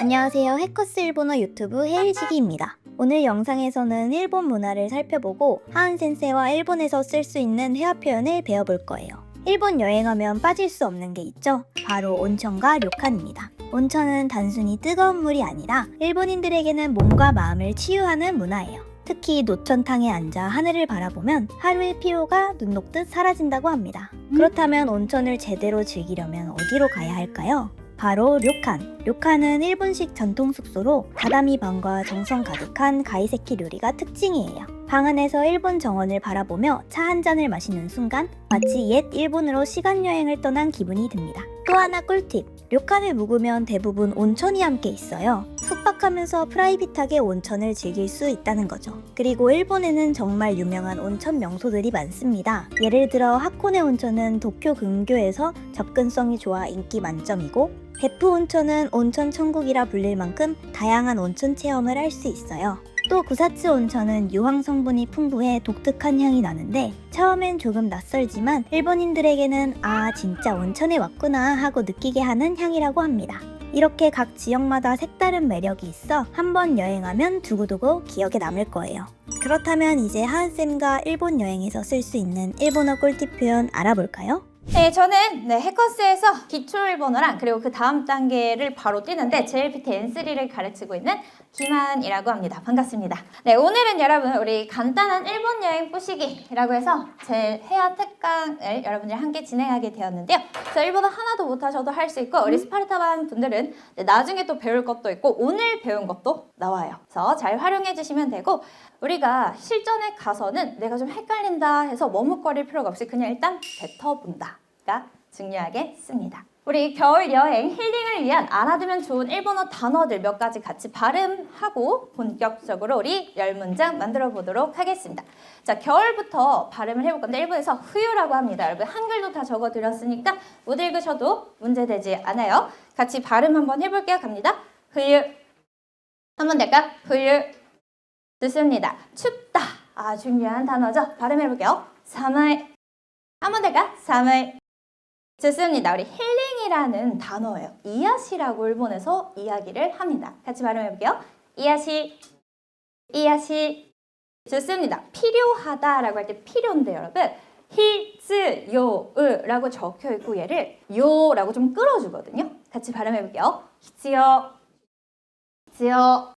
안녕하세요. 해커스 일본어 유튜브 헤일지기입니다. 오늘 영상에서는 일본 문화를 살펴보고 하은 센세와 일본에서 쓸 수 있는 회화 표현을 배워볼 거예요. 일본 여행하면 빠질 수 없는 게 있죠? 바로 온천과 료칸입니다. 온천은 단순히 뜨거운 물이 아니라 일본인들에게는 몸과 마음을 치유하는 문화예요. 특히 노천탕에 앉아 하늘을 바라보면 하루의 피로가 눈 녹듯 사라진다고 합니다. 그렇다면 온천을 제대로 즐기려면 어디로 가야 할까요? 바로 료칸. 료칸은 일본식 전통 숙소로 다다미 방과 정성 가득한 가이세키 요리가 특징이에요. 방 안에서 일본 정원을 바라보며 차 한 잔을 마시는 순간 마치 옛 일본으로 시간 여행을 떠난 기분이 듭니다. 또 하나 꿀팁. 료칸을 묵으면 대부분 온천이 함께 있어요. 숙박하면서 프라이빗하게 온천을 즐길 수 있다는 거죠. 그리고 일본에는 정말 유명한 온천 명소들이 많습니다. 예를 들어 하코네 온천은 도쿄 근교에서 접근성이 좋아 인기 만점이고, 베프 온천은 온천 천국이라 불릴 만큼 다양한 온천 체험을 할 수 있어요. 또 구사츠 온천은 유황 성분이 풍부해 독특한 향이 나는데 처음엔 조금 낯설지만 일본인들에게는 아 진짜 온천에 왔구나 하고 느끼게 하는 향이라고 합니다. 이렇게 각 지역마다 색다른 매력이 있어 한번 여행하면 두고두고 기억에 남을 거예요. 그렇다면 이제 하은쌤과 일본 여행에서 쓸 수 있는 일본어 꿀팁 표현 알아볼까요? 네, 저는 해커스에서 기초 일본어랑 그리고 그 다음 단계를 바로 뛰는데 JLPT N3를 가르치고 있는 김하은이라고 합니다. 반갑습니다. 네, 오늘은 여러분 우리 간단한 일본 여행 뿌시기라고 해서 제 회화 특강을 여러분들 함께 진행하게 되었는데요. 그래서 일본어 하나도 못하셔도 할 수 있고 우리 스파르타반 분들은 나중에 또 배울 것도 있고 오늘 배운 것도 나와요. 그래서 잘 활용해 주시면 되고 우리가 실전에 가서는 내가 좀 헷갈린다 해서 머뭇거릴 필요가 없이 그냥 일단 뱉어본다가 중요하겠습니다. 우리 겨울 여행 힐링을 위한 알아두면 좋은 일본어 단어들 몇 가지 같이 발음하고 본격적으로 우리 10문장 만들어 보도록 하겠습니다. 자, 겨울부터 발음을 해볼 건데 일본에서 후유라고 합니다. 여러분 한글도 다 적어 드렸으니까 못 읽으셔도 문제되지 않아요. 같이 발음 한번 해볼게요. 갑니다. 후유. 한번 될까? 후유. 좋습니다. 춥다. 아, 중요한 단어죠. 발음해볼게요. 사마이. 한번 될까? 사마이. 좋습니다. 우리 힐링이라는 단어예요. 이야시라고 일본에서 이야기를 합니다. 같이 발음해볼게요. 이야시. 이야시. 좋습니다. 필요하다라고 할 때 필요인데 여러분 히츠요으라고 적혀있고 얘를 요라고 좀 끌어주거든요. 같이 발음해볼게요. 히츠요. 히츠요.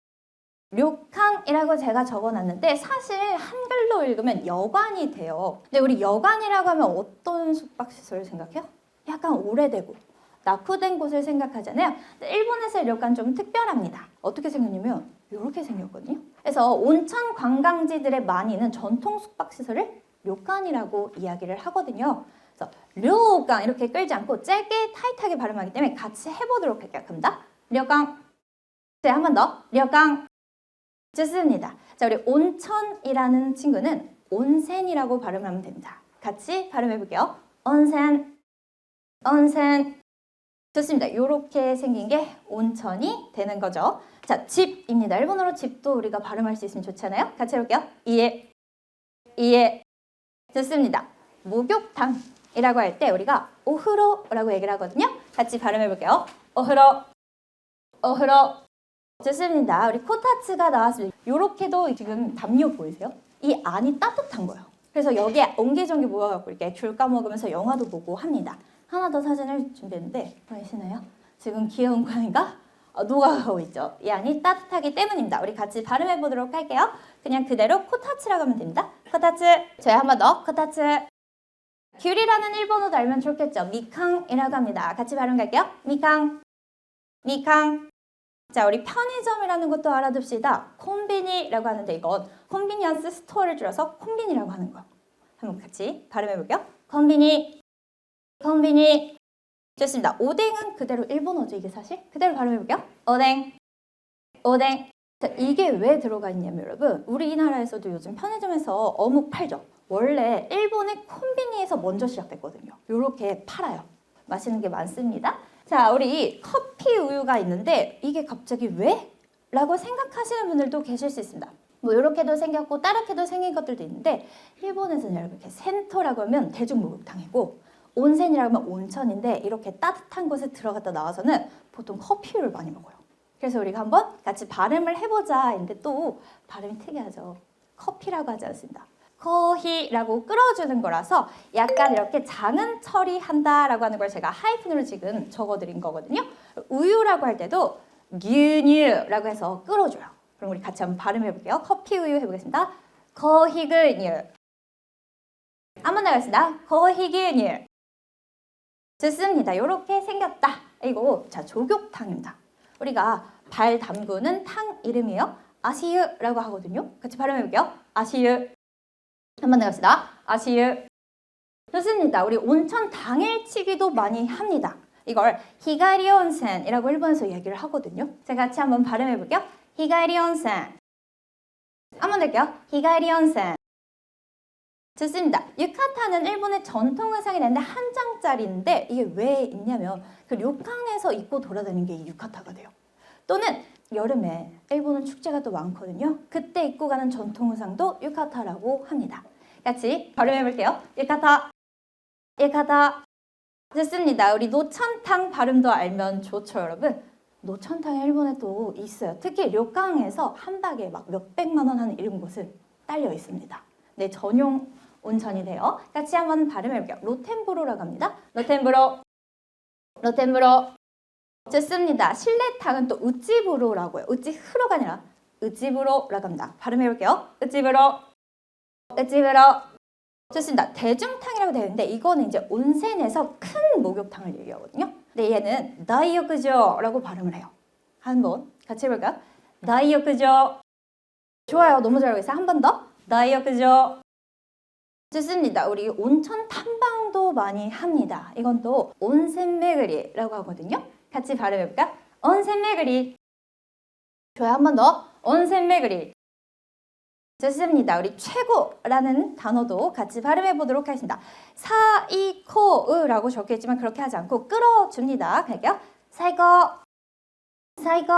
료칸이라고 제가 적어놨는데 사실 한글로 읽으면 여관이 돼요. 근데 우리 여관이라고 하면 어떤 숙박시설을 생각해요? 약간 오래되고 낙후된 곳을 생각하잖아요. 근데 일본에서의 료칸 좀 특별합니다. 어떻게 생겼냐면 이렇게 생겼거든요. 그래서 온천 관광지들에 많이 있는 전통 숙박시설을 료칸이라고 이야기를 하거든요. 그래서 료칸 이렇게 끌지 않고 짧게 타이트하게 발음하기 때문에 같이 해보도록 할게요. 갑니다. 료칸. 네, 한 번 더. 료칸. 좋습니다. 자, 우리 온천이라는 친구는 온센이라고 발음하면 됩니다. 같이 발음해볼게요. 온센, 온센. 좋습니다. 이렇게 생긴 게 온천이 되는 거죠. 자, 집입니다. 일본어로 집도 우리가 발음할 수 있으면 좋잖아요. 같이 해볼게요. 이에, 이에. 좋습니다. 목욕탕이라고 할 때 우리가 오흐로라고 얘기를 하거든요. 같이 발음해볼게요. 오흐로, 오흐로. 좋습니다. 우리 코타츠가 나왔습니다. 이렇게도 지금 담요 보이세요? 이 안이 따뜻한 거예요. 그래서 여기에 옹기종기 모여갖고 이렇게 귤 까먹으면서 영화도 보고 합니다. 하나 더 사진을 준비했는데 보이시나요? 지금 귀여운 고양이가 녹아가고 있죠. 이 안이 따뜻하기 때문입니다. 우리 같이 발음해 보도록 할게요. 그냥 그대로 코타츠라고 하면 됩니다. 코타츠. 저희 한 번 더. 코타츠. 귤이라는 일본어도 알면 좋겠죠. 미캉이라고 합니다. 같이 발음 갈게요. 미캉. 미캉. 자, 우리 편의점이라는 것도 알아둡시다. 콤비니라고 하는데 이건 컨비니언스 스토어를 줄여서 콤비니라고 하는 거예요. 한번 같이 발음해 볼게요. 콤비니, 콤비니. 좋습니다. 오뎅은 그대로 일본어죠, 이게 사실. 그대로 발음해 볼게요. 오뎅, 오뎅. 자, 이게 왜 들어가 있냐면 여러분, 우리나라에서도 요즘 편의점에서 어묵 팔죠. 원래 일본의 콤비니에서 먼저 시작됐거든요. 이렇게 팔아요. 맛있는 게 많습니다. 자, 우리 커피 우유가 있는데 이게 갑자기 왜? 라고 생각하시는 분들도 계실 수 있습니다. 뭐 이렇게도 생겼고 다르게도 생긴 것들도 있는데 일본에서는 여러분 이렇게 센토라고 하면 대중목욕탕이고 온센이라고 하면 온천인데 이렇게 따뜻한 곳에 들어갔다 나와서는 보통 커피를 많이 먹어요. 그래서 우리가 한번 같이 발음을 해보자 했는데 또 발음이 특이하죠. 커피라고 하지 않습니다. 커히라고 끌어주는 거라서 약간 이렇게 장은 처리한다라고 하는 걸 제가 하이픈으로 지금 적어드린 거거든요. 우유라고 할 때도 뉴뉴라고 해서 끌어줘요. 그럼 우리 같이 한번 발음해볼게요. 커피 우유 해보겠습니다. 커히그뉴. 한번 나가겠습니다. 커히그뉴. 좋습니다. 이렇게 생겼다. 이거 자 조격탕입니다. 우리가 발 담그는 탕 이름이에요. 아시유라고 하거든요. 같이 발음해볼게요. 아시유. 한번 나갑시다. 아시유. 좋습니다. 우리 온천 당일치기도 많이 합니다. 이걸 히가리 온센이라고 일본에서 얘기를 하거든요. 제가 같이 한번 발음해볼게요. 히가리 온센. 한번 할게요. 히가리 온센. 좋습니다. 유카타는 일본의 전통 의상이 되는데 한 장짜리인데 이게 왜 있냐면 그 료칸에서 입고 돌아다니는 게 이 유카타가 돼요. 또는 여름에 일본은 축제가 또 많거든요. 그때 입고 가는 전통 의상도 유카타라고 합니다. 같이 발음해볼게요. 유카타, 유카타. 좋습니다. 우리 노천탕 발음도 알면 좋죠, 여러분. 노천탕이 일본에 또 있어요. 특히 료칸에서 한 박에 막 몇백만 원 하는 이런 곳은 딸려 있습니다. 네, 전용 온천이 돼요. 같이 한번 발음해볼게요. 로텐브로라고 합니다. 로텐브로, 로텐브로. 좋습니다. 실내탕은 또 우찌브로라고 해요. 우찌흐로가 아니라 우찌브로라고 합니다. 발음해볼게요. 우찌브로, 우찌브로. 좋습니다. 대중탕이라고 되어 있는데 이거는 이제 온센에서 큰 목욕탕을 얘기하거든요. 근데 얘는 다이어크조라고 발음을 해요. 한번 같이 해볼까요? 다이어크조. 좋아요. 너무 잘하고 있어요. 한 번 더. 다이어크조. 좋습니다. 우리 온천 탐방도 많이 합니다. 이건 또 온센메그리라고 하거든요. 같이 발음해볼까? 온센메그리. 좋아요. 한 번 더. 온센메그리. 좋습니다. 우리 최고라는 단어도 같이 발음해보도록 하겠습니다. 사이코우라고 적혀있지만 그렇게 하지 않고 끌어줍니다. 갈게요. 사이코, 사이코.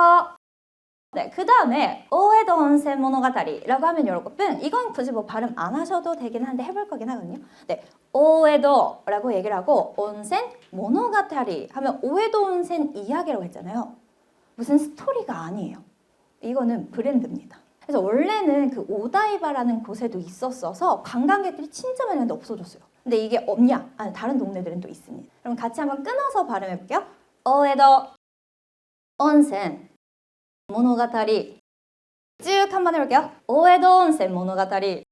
네, 그 다음에 오에도 온센 모노가타리라고 하면 여러분 이건 굳이 뭐 발음 안 하셔도 되긴 한데 해볼 거긴 하거든요. 네, 오에도라고 얘기를 하고 온센 모노가타리 하면 오에도 온센 이야기라고 했잖아요. 무슨 스토리가 아니에요. 이거는 브랜드입니다. 그래서 원래는 그 오다이바라는 곳에도 있었어서 관광객들이 진짜 많이 왔는데 없어졌어요. 근데 이게 없냐? 아니, 다른 동네들은 또 있습니다. 그럼 같이 한번 끊어서 발음해 볼게요. 오에도 온센 모노가타리. 쭉 한번 해볼게요. 오에도 온센 모노가타리.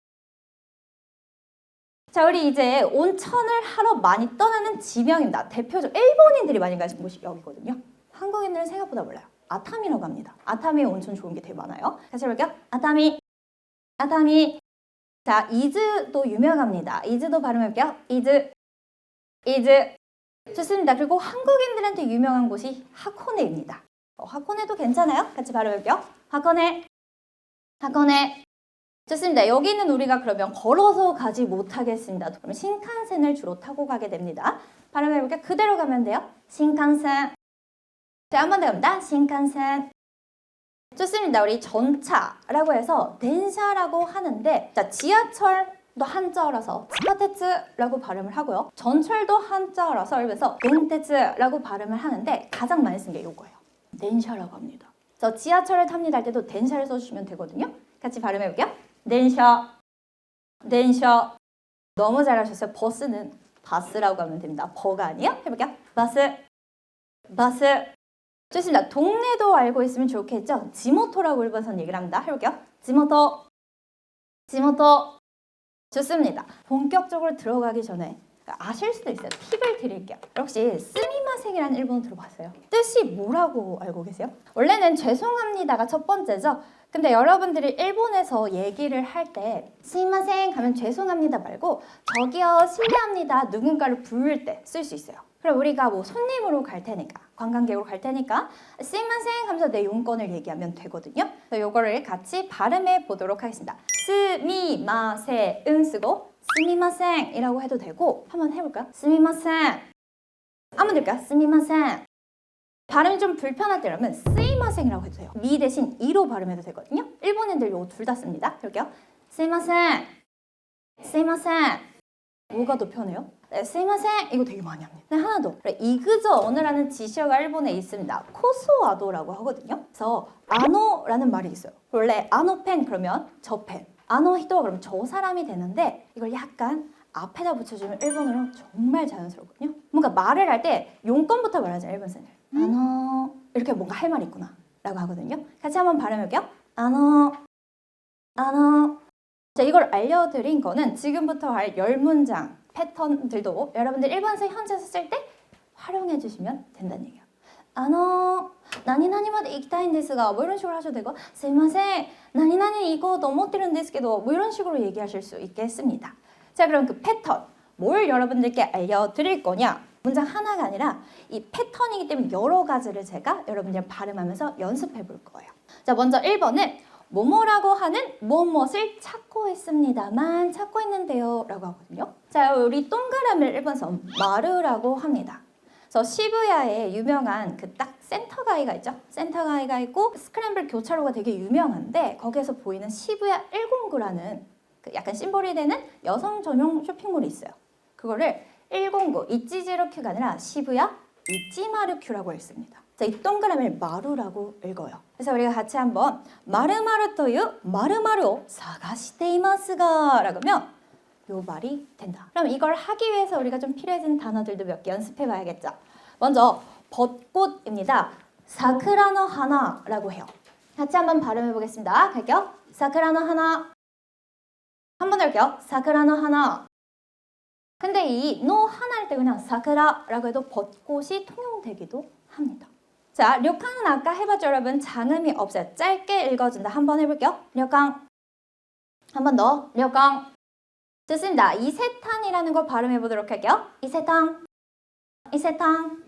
자, 우리 이제 온천을 하러 많이 떠나는 지명입니다. 대표적 일본인들이 많이 가는 곳이 여기거든요. 한국인들은 생각보다 몰라요. 아타미라고 합니다. 아타미에 온천 좋은 게 되게 많아요. 같이 해볼게요. 아타미, 아타미. 자, 이즈도 유명합니다. 이즈도 발음해볼게요. 이즈, 이즈. 좋습니다. 그리고 한국인들한테 유명한 곳이 하코네입니다. 하코네도 괜찮아요? 같이 발음해볼게요. 하코네, 하코네. 좋습니다. 여기는 우리가 그러면 걸어서 가지 못하겠습니다. 그러면 신칸센을 주로 타고 가게 됩니다. 발음해볼게요. 그대로 가면 돼요. 신칸센. 자, 한 번 더 갑니다. 신칸센. 좋습니다. 우리 전차라고 해서 덴샤라고 하는데 자, 지하철도 한자어라서 지하테츠라고 발음을 하고요. 전철도 한자어라서 그래서 덴테츠라고 발음을 하는데 가장 많이 쓴 게 이거예요. 덴샤라고 합니다. 그래서 지하철을 탑니다 할 때도 덴샤를 써주시면 되거든요. 같이 발음해볼게요. 덴샤, 덴샤. 너무 잘하셨어요. 버스는 바스라고 하면 됩니다. 버가 아니에요. 해볼게요. 바스, 바스. 좋습니다. 동네도 알고 있으면 좋겠죠? 지모토라고 일본에서는 얘기를 합니다. 해볼게요. 지모토, 지모토. 좋습니다. 본격적으로 들어가기 전에 아실 수도 있어요. 팁을 드릴게요. 혹시 스미마생이라는 일본어 들어봤어요? 뜻이 뭐라고 알고 계세요? 원래는 죄송합니다가 첫 번째죠. 근데 여러분들이 일본에서 얘기를 할 때 스미마생 하면 죄송합니다 말고 저기요 실례합니다 누군가를 부를 때 쓸 수 있어요. 그럼 우리가 뭐 손님으로 갈 테니까 관광객으로 갈 테니까 스미마생 하면서 내 용건을 얘기하면 되거든요. 그래서 이거를 같이 발음해 보도록 하겠습니다. 스미마생은 쓰고 스미마생이라고 해도 되고 한번 해볼까요? 스미마생. 한번 들을까요? 스미마생. 발음이 좀 불편할 때라면 스이마생이라고 해도 돼요. 미 대신 이로 발음해도 되거든요. 일본인들 이거 둘 다 씁니다. 해볼게요. 스이마생. 스이마생. 뭐가 더 편해요? 네, 스미마센 이거 되게 많이 합니다. 네, 하나 더. 이그저 어느라는 지시어가 일본에 있습니다. 코소아도라고 하거든요. 그래서 아노라는 말이 있어요. 원래 아노 펜 그러면 저 펜, 아노 히토 그러면 저 사람이 되는데 이걸 약간 앞에다 붙여주면 일본어로 정말 자연스럽거든요. 뭔가 말을 할 때 용건부터 말하잖아요. 일본 사람들. 아노 이렇게 뭔가 할 말이 있구나 라고 하거든요. 같이 한번 발음해볼게요. 아노 자, 이걸 알려드린 거는 지금부터 할 10문장 패턴들도 여러분들 일본에서 현지에서 쓸 때 활용해 주시면 된다는 얘기예요. 나니나니마데 이기타인데스가 뭐 이런 식으로 하셔도 되고, 스미마센, 나니나니 이거 너무 뛰는데스게도 뭐 이런 식으로 얘기하실 수 있겠습니다. 자, 그럼 그 패턴 뭘 여러분들께 알려드릴 거냐? 문장 하나가 아니라 이 패턴이기 때문에 여러 가지를 제가 여러분들 발음하면서 연습해 볼 거예요. 자, 먼저 1번은 뭐뭐라고 하는 무엇을 찾고 있습니다만 찾고 있는데요 라고 하거든요. 자, 우리 동그라미를 일본에서 마루라고 합니다. 그래서 시부야에 유명한 그 딱 센터가이가 있죠. 센터가이가 있고 스크램블 교차로가 되게 유명한데 거기에서 보이는 시부야 109라는 그 약간 심볼이 되는 여성 전용 쇼핑몰이 있어요. 그거를 109 이치지로큐가 아니라 시부야 이치마루큐라고 했습니다. 자, 이 동그라미를 마루라고 읽어요. 그래서 우리가 같이 한번 마루마루 또유 마루마루 사가시테이마스가 라고 하면 요 말이 된다. 그럼 이걸 하기 위해서 우리가 좀 필요해진 단어들도 몇 개 연습해 봐야겠죠. 먼저 벚꽃입니다. 사쿠라노 하나라고 해요. 같이 한번 발음해 보겠습니다. 갈게요. 사쿠라노 하나. 한 번 더 할게요. 사쿠라노 하나. 근데 이 노 하나일 때 그냥 사쿠라라고 해도 벚꽃이 통용되기도 합니다. 자, 료캉은 아까 해봤죠, 여러분? 장음이 없어요. 짧게 읽어준다. 한번 해볼게요. 료캉. 한 번 더. 료캉. 좋습니다. 이세탄이라는 걸 발음해 보도록 할게요. 이세탄. 이세탄.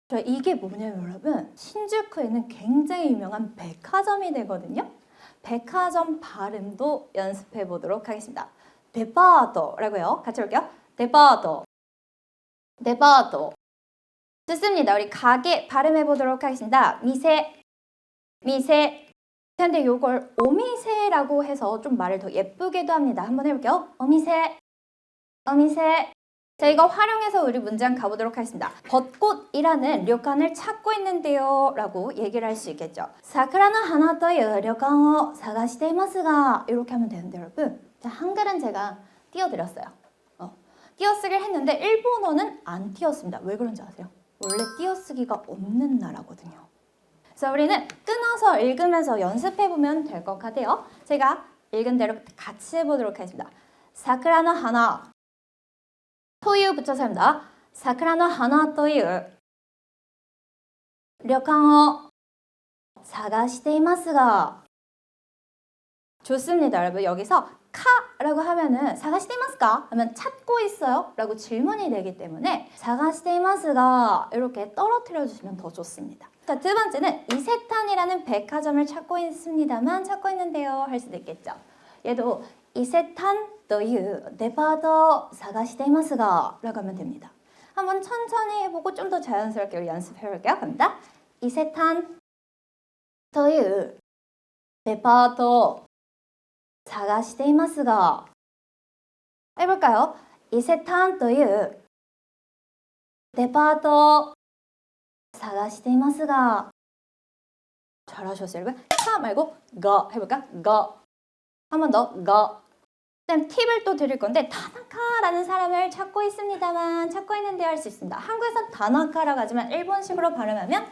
저 이게 뭐냐면 여러분, 신주쿠에는 굉장히 유명한 백화점이 되거든요. 백화점 발음도 연습해 보도록 하겠습니다. 데파토라고 해요. 같이 볼게요. 데파토. 데파토. 좋습니다. 우리 가게 발음해 보도록 하겠습니다. 미세. 미세. 근데 요걸 오미세라고 해서 좀 말을 더 예쁘게도 합니다. 한번 해볼게요. 오미세. 오미세. 자, 이거 활용해서 우리 문장 가보도록 하겠습니다. 벚꽃이라는 료칸을 찾고 있는데요 라고 얘기를 할 수 있겠죠. 사쿠라노 하나 또유 료칸을 사가시테 이마스가 이렇게 하면 되는데 여러분, 자, 한글은 제가 띄워드렸어요. 띄어쓰기를 했는데 일본어는 안 띄었습니다. 왜 그런지 아세요? 원래 띄어쓰기가 없는 나라거든요. 그래서 우리는 끊어서 읽으면서 연습해보면 될 것 같아요. 제가 읽은 대로 같이 해보도록 하겠습니다. 사쿠라노 하나 토유 붙여서 합니다. 사쿠라노 하나 토유 료칸을 사가시테 이마스가. 좋습니다, 여러분. 여기서 카라고 하면은 사가시테 이마스까? 하면 찾고 있어요? 라고 질문이 되기 때문에 사가시테 이마스가 이렇게 떨어뜨려 주시면 더 좋습니다. 자, 두 번째는 이세탄이라는 백화점을 찾고 있습니다만 찾고 있는데요 할 수도 있겠죠. 얘도 이세탄 또유 데파토 사가시테 이마스가 라고 하면 됩니다. 한번 천천히 해보고 좀 더 자연스럽게 우리 연습해 볼게요. 갑니다. 이세탄 또유 데파토 사가시테 이마스가. 해볼까요? 이세탄 또유 데파토 사가시테 이마스가. 잘하셨어요, 여러분. 카 말고 거 해볼까? 거. 한 번 더. 거. 그다음 팁을 또 드릴 건데 타나카라는 사람을 찾고 있습니다만 찾고 있는데 할 수 있습니다. 한국에서 다나카라고 하지만 일본식으로 발음하면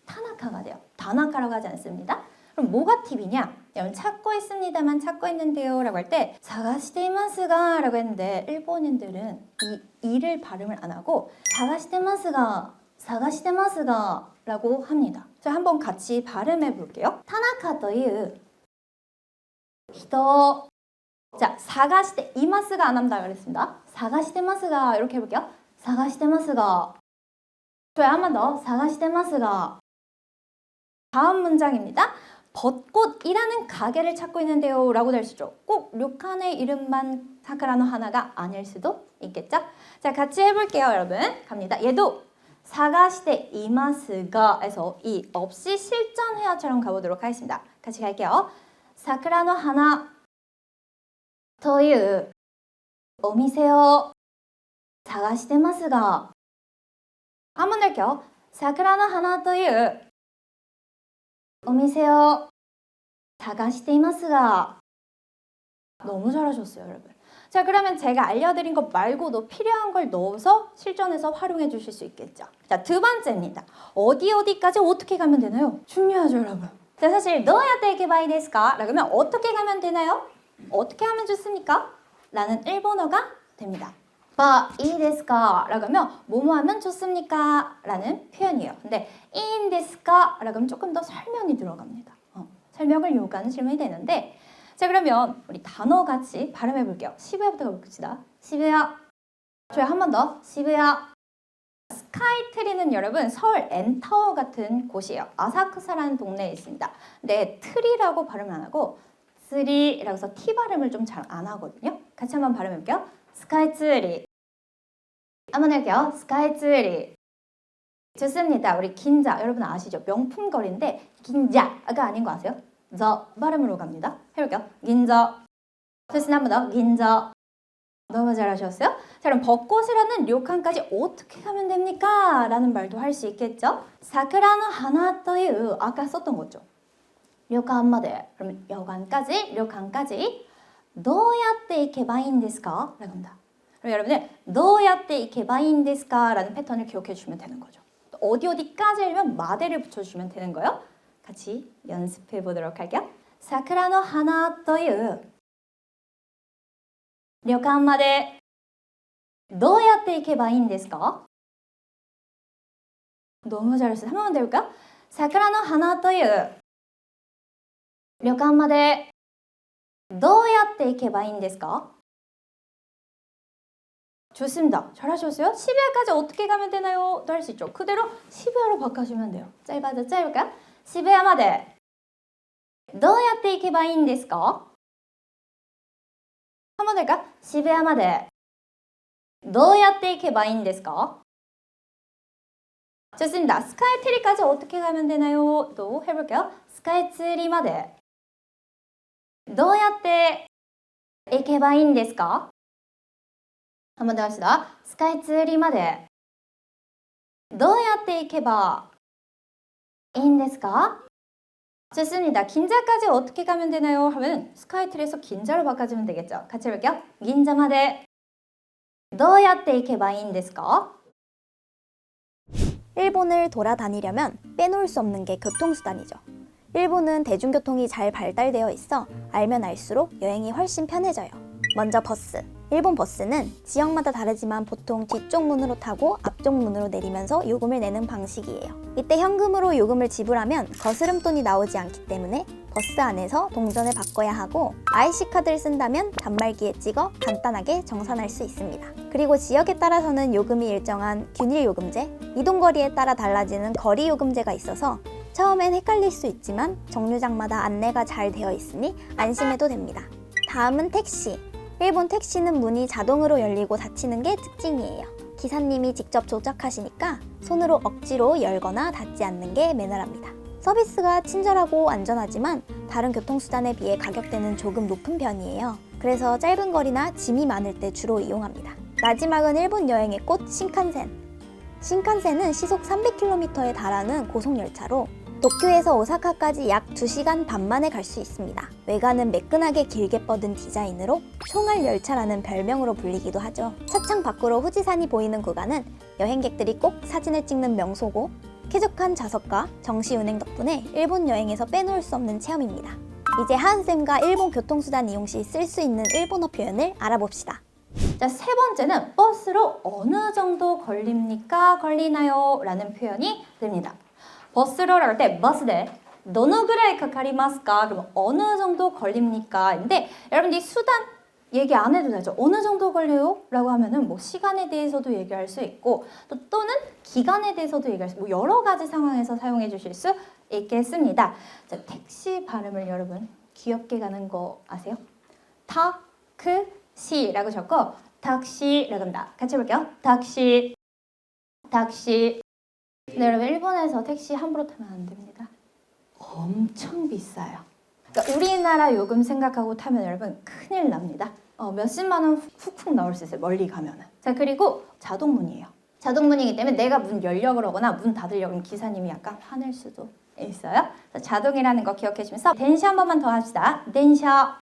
타나카가 돼요. 다나카라고 하지 않습니다. 그럼 뭐가 팁이냐? 여러분, 찾고 있습니다만 찾고 있는데요 라고 할 때 사가시테 이마스가 라고 했는데 일본인들은 이 이를 발음을 안 하고 사가시테 마스가 사가시테 마스가 라고 합니다. 자, 한번 같이 발음해 볼게요. 타나카 또유 히토. 자, 사가시테 이마스가 안 한다 그랬습니다. 사가시테 마스가 이렇게 해볼게요. 사가시테 마스가. 좋아요. 한 번 더. 사가시테 마스가. 다음 문장입니다. 벚꽃이라는 가게를 찾고 있는데요 라고 될 수 있죠. 꼭 료칸의 이름만 사쿠라노 하나가 아닐 수도 있겠죠. 자, 같이 해볼게요, 여러분. 갑니다. 얘도 사가시테 이마스가에서 이 없이 실전 회화처럼 가보도록 하겠습니다. 같이 갈게요. 사쿠라노 하나 토유 오미세요 探してますが 한번 할게요. 桜の花というお店を探していますが 너무 잘하셨어요, 여러분. 자, 그러면 제가 알려드린 것 말고도 필요한 걸 넣어서 실전에서 활용해 주실 수 있겠죠. 자, 두 번째입니다. 어디까지 어떻게 가면 되나요? 중요하죠, 여러분. 자, 사실 どうやって行けばいいですか? 라고 하면 어떻게 가면 되나요? 어떻게 하면 좋습니까? 라는 일본어가 됩니다. 바, 이ですか? 라고 하면 뭐뭐 하면 좋습니까? 라는 표현이에요. 근데 인ですか? 라고 하면 조금 더 설명이 들어갑니다. 설명을 요구하는 질문이 되는데 자, 그러면 우리 단어 같이 발음해 볼게요. 시부야부터 가봅시다. 시부야. 저희 한 번 더. 시부야. 스카이트리는 여러분 서울 N타워 같은 곳이에요. 아사쿠사라는 동네에 있습니다. 근데 트리라고 발음을 안 하고 쓰리라고 해서 T 발음을 좀 잘 안 하거든요. 같이 한번 발음해 볼게요. 스카이트리. 한번 할게요. 스카이트리. 좋습니다. 우리 긴자 여러분 아시죠? 명품 거리인데 긴자가 아닌 거 아세요? 저 발음으로 갑니다. 해볼게요. 긴저. 좋습니다. 한 번 더. 긴저. 너무 잘하셨어요? 자, 그럼 벚꽃을 하는 료칸까지 어떻게 가면 됩니까? 라는 말도 할 수 있겠죠? 사쿠라노 하나という 아까 썼던 거죠. 료칸마데. 그러면 여관까지, 료칸까지 どうやって行けばいいんですか? 라고 합니다. 그럼 여러분들 どうやって行けばいいんですか? 라는 패턴을 기억해 주시면 되는 거죠. 어디까지 하려면 마데를 붙여주시면 되는 거예요. 같이 연습해 보도록 할게요. 사쿠라노 하나 という旅館までどうやって行けばいいんですか? 너무 잘했어요. 한 번만 더 해볼까요? 사쿠라노 하나 という旅館までどうやって行けばいいんですか? 좋습니다. 잘하셨어요? 시부야까지 어떻게 가면 되나요? 또 할 수 있죠. 그대로 시부야로 바꿔주면 돼요. 짧아져 짧을까요? 시부야までどうやって行けばいいんですか? 한 번 할까? 시부야までどうやって行けばいいんですか? 좋습니다. 스카이트리까지 어떻게 가면 되나요? 또 해볼게요. 스카이트리までどうやって行けばいいんですか? 한 번 더 합시다. 스카이트리までどうやって行けばいいんですか? 좋습니다. 긴자까지 어떻게 가면 되나요? 하면 스카이트리에서 긴자로 바꿔주면 되겠죠. 같이 해볼게요. 긴자までどうやって行けばいいんですか? 일본을 돌아다니려면 빼놓을 수 없는 게 교통수단이죠. 일본은 대중교통이 잘 발달되어 있어 알면 알수록 여행이 훨씬 편해져요. 먼저 버스. 일본 버스는 지역마다 다르지만 보통 뒤쪽 문으로 타고 앞쪽 문으로 내리면서 요금을 내는 방식이에요. 이때 현금으로 요금을 지불하면 거스름돈이 나오지 않기 때문에 버스 안에서 동전을 바꿔야 하고 IC카드를 쓴다면 단말기에 찍어 간단하게 정산할 수 있습니다. 그리고 지역에 따라서는 요금이 일정한 균일 요금제, 이동거리에 따라 달라지는 거리 요금제가 있어서 처음엔 헷갈릴 수 있지만 정류장마다 안내가 잘 되어 있으니 안심해도 됩니다. 다음은 택시. 일본 택시는 문이 자동으로 열리고 닫히는 게 특징이에요. 기사님이 직접 조작하시니까 손으로 억지로 열거나 닫지 않는 게 매너랍니다. 서비스가 친절하고 안전하지만 다른 교통수단에 비해 가격대는 조금 높은 편이에요. 그래서 짧은 거리나 짐이 많을 때 주로 이용합니다. 마지막은 일본 여행의 꽃 신칸센. 신칸센은 시속 300km에 달하는 고속열차로 도쿄에서 오사카까지 약 2시간 반 만에 갈 수 있습니다. 외관은 매끈하게 길게 뻗은 디자인으로 총알 열차라는 별명으로 불리기도 하죠. 차창 밖으로 후지산이 보이는 구간은 여행객들이 꼭 사진을 찍는 명소고 쾌적한 좌석과 정시 운행 덕분에 일본 여행에서 빼놓을 수 없는 체험입니다. 이제 하은쌤과 일본 교통수단 이용 시 쓸 수 있는 일본어 표현을 알아봅시다. 자, 세 번째는 버스로 어느 정도 걸립니까? 걸리나요? 라는 표현이 됩니다. 버스로 할 때 버스대 どのぐらいかかりますか? 그럼 어느 정도 걸립니까? 근데 여러분 이 수단 얘기 안 해도 되죠. 어느 정도 걸려요? 라고 하면은 뭐 시간에 대해서도 얘기할 수 있고 또는 기간에 대해서도 얘기할 수 있고 뭐 여러 가지 상황에서 사용해 주실 수 있겠습니다. 자, 택시 발음을 여러분 귀엽게 가는 거 아세요? 타크시라고 적고 탁시라고 합니다. 같이 해볼게요. 탁시, 탁시. 근데 여러분 일본에서 택시 함부로 타면 안 됩니다. 엄청 비싸요. 그러니까 우리나라 요금 생각하고 타면 여러분 큰일 납니다. 몇십만 원 훅훅 나올 수 있어요. 멀리 가면은. 자, 그리고 자동문이에요. 자동문이기 때문에 내가 문 열려고 그러거나 문 닫으려고 하면 기사님이 약간 화낼 수도 있어요. 자동이라는 거 기억해 주면서 덴샤 한 번만 더 합시다. 덴샤.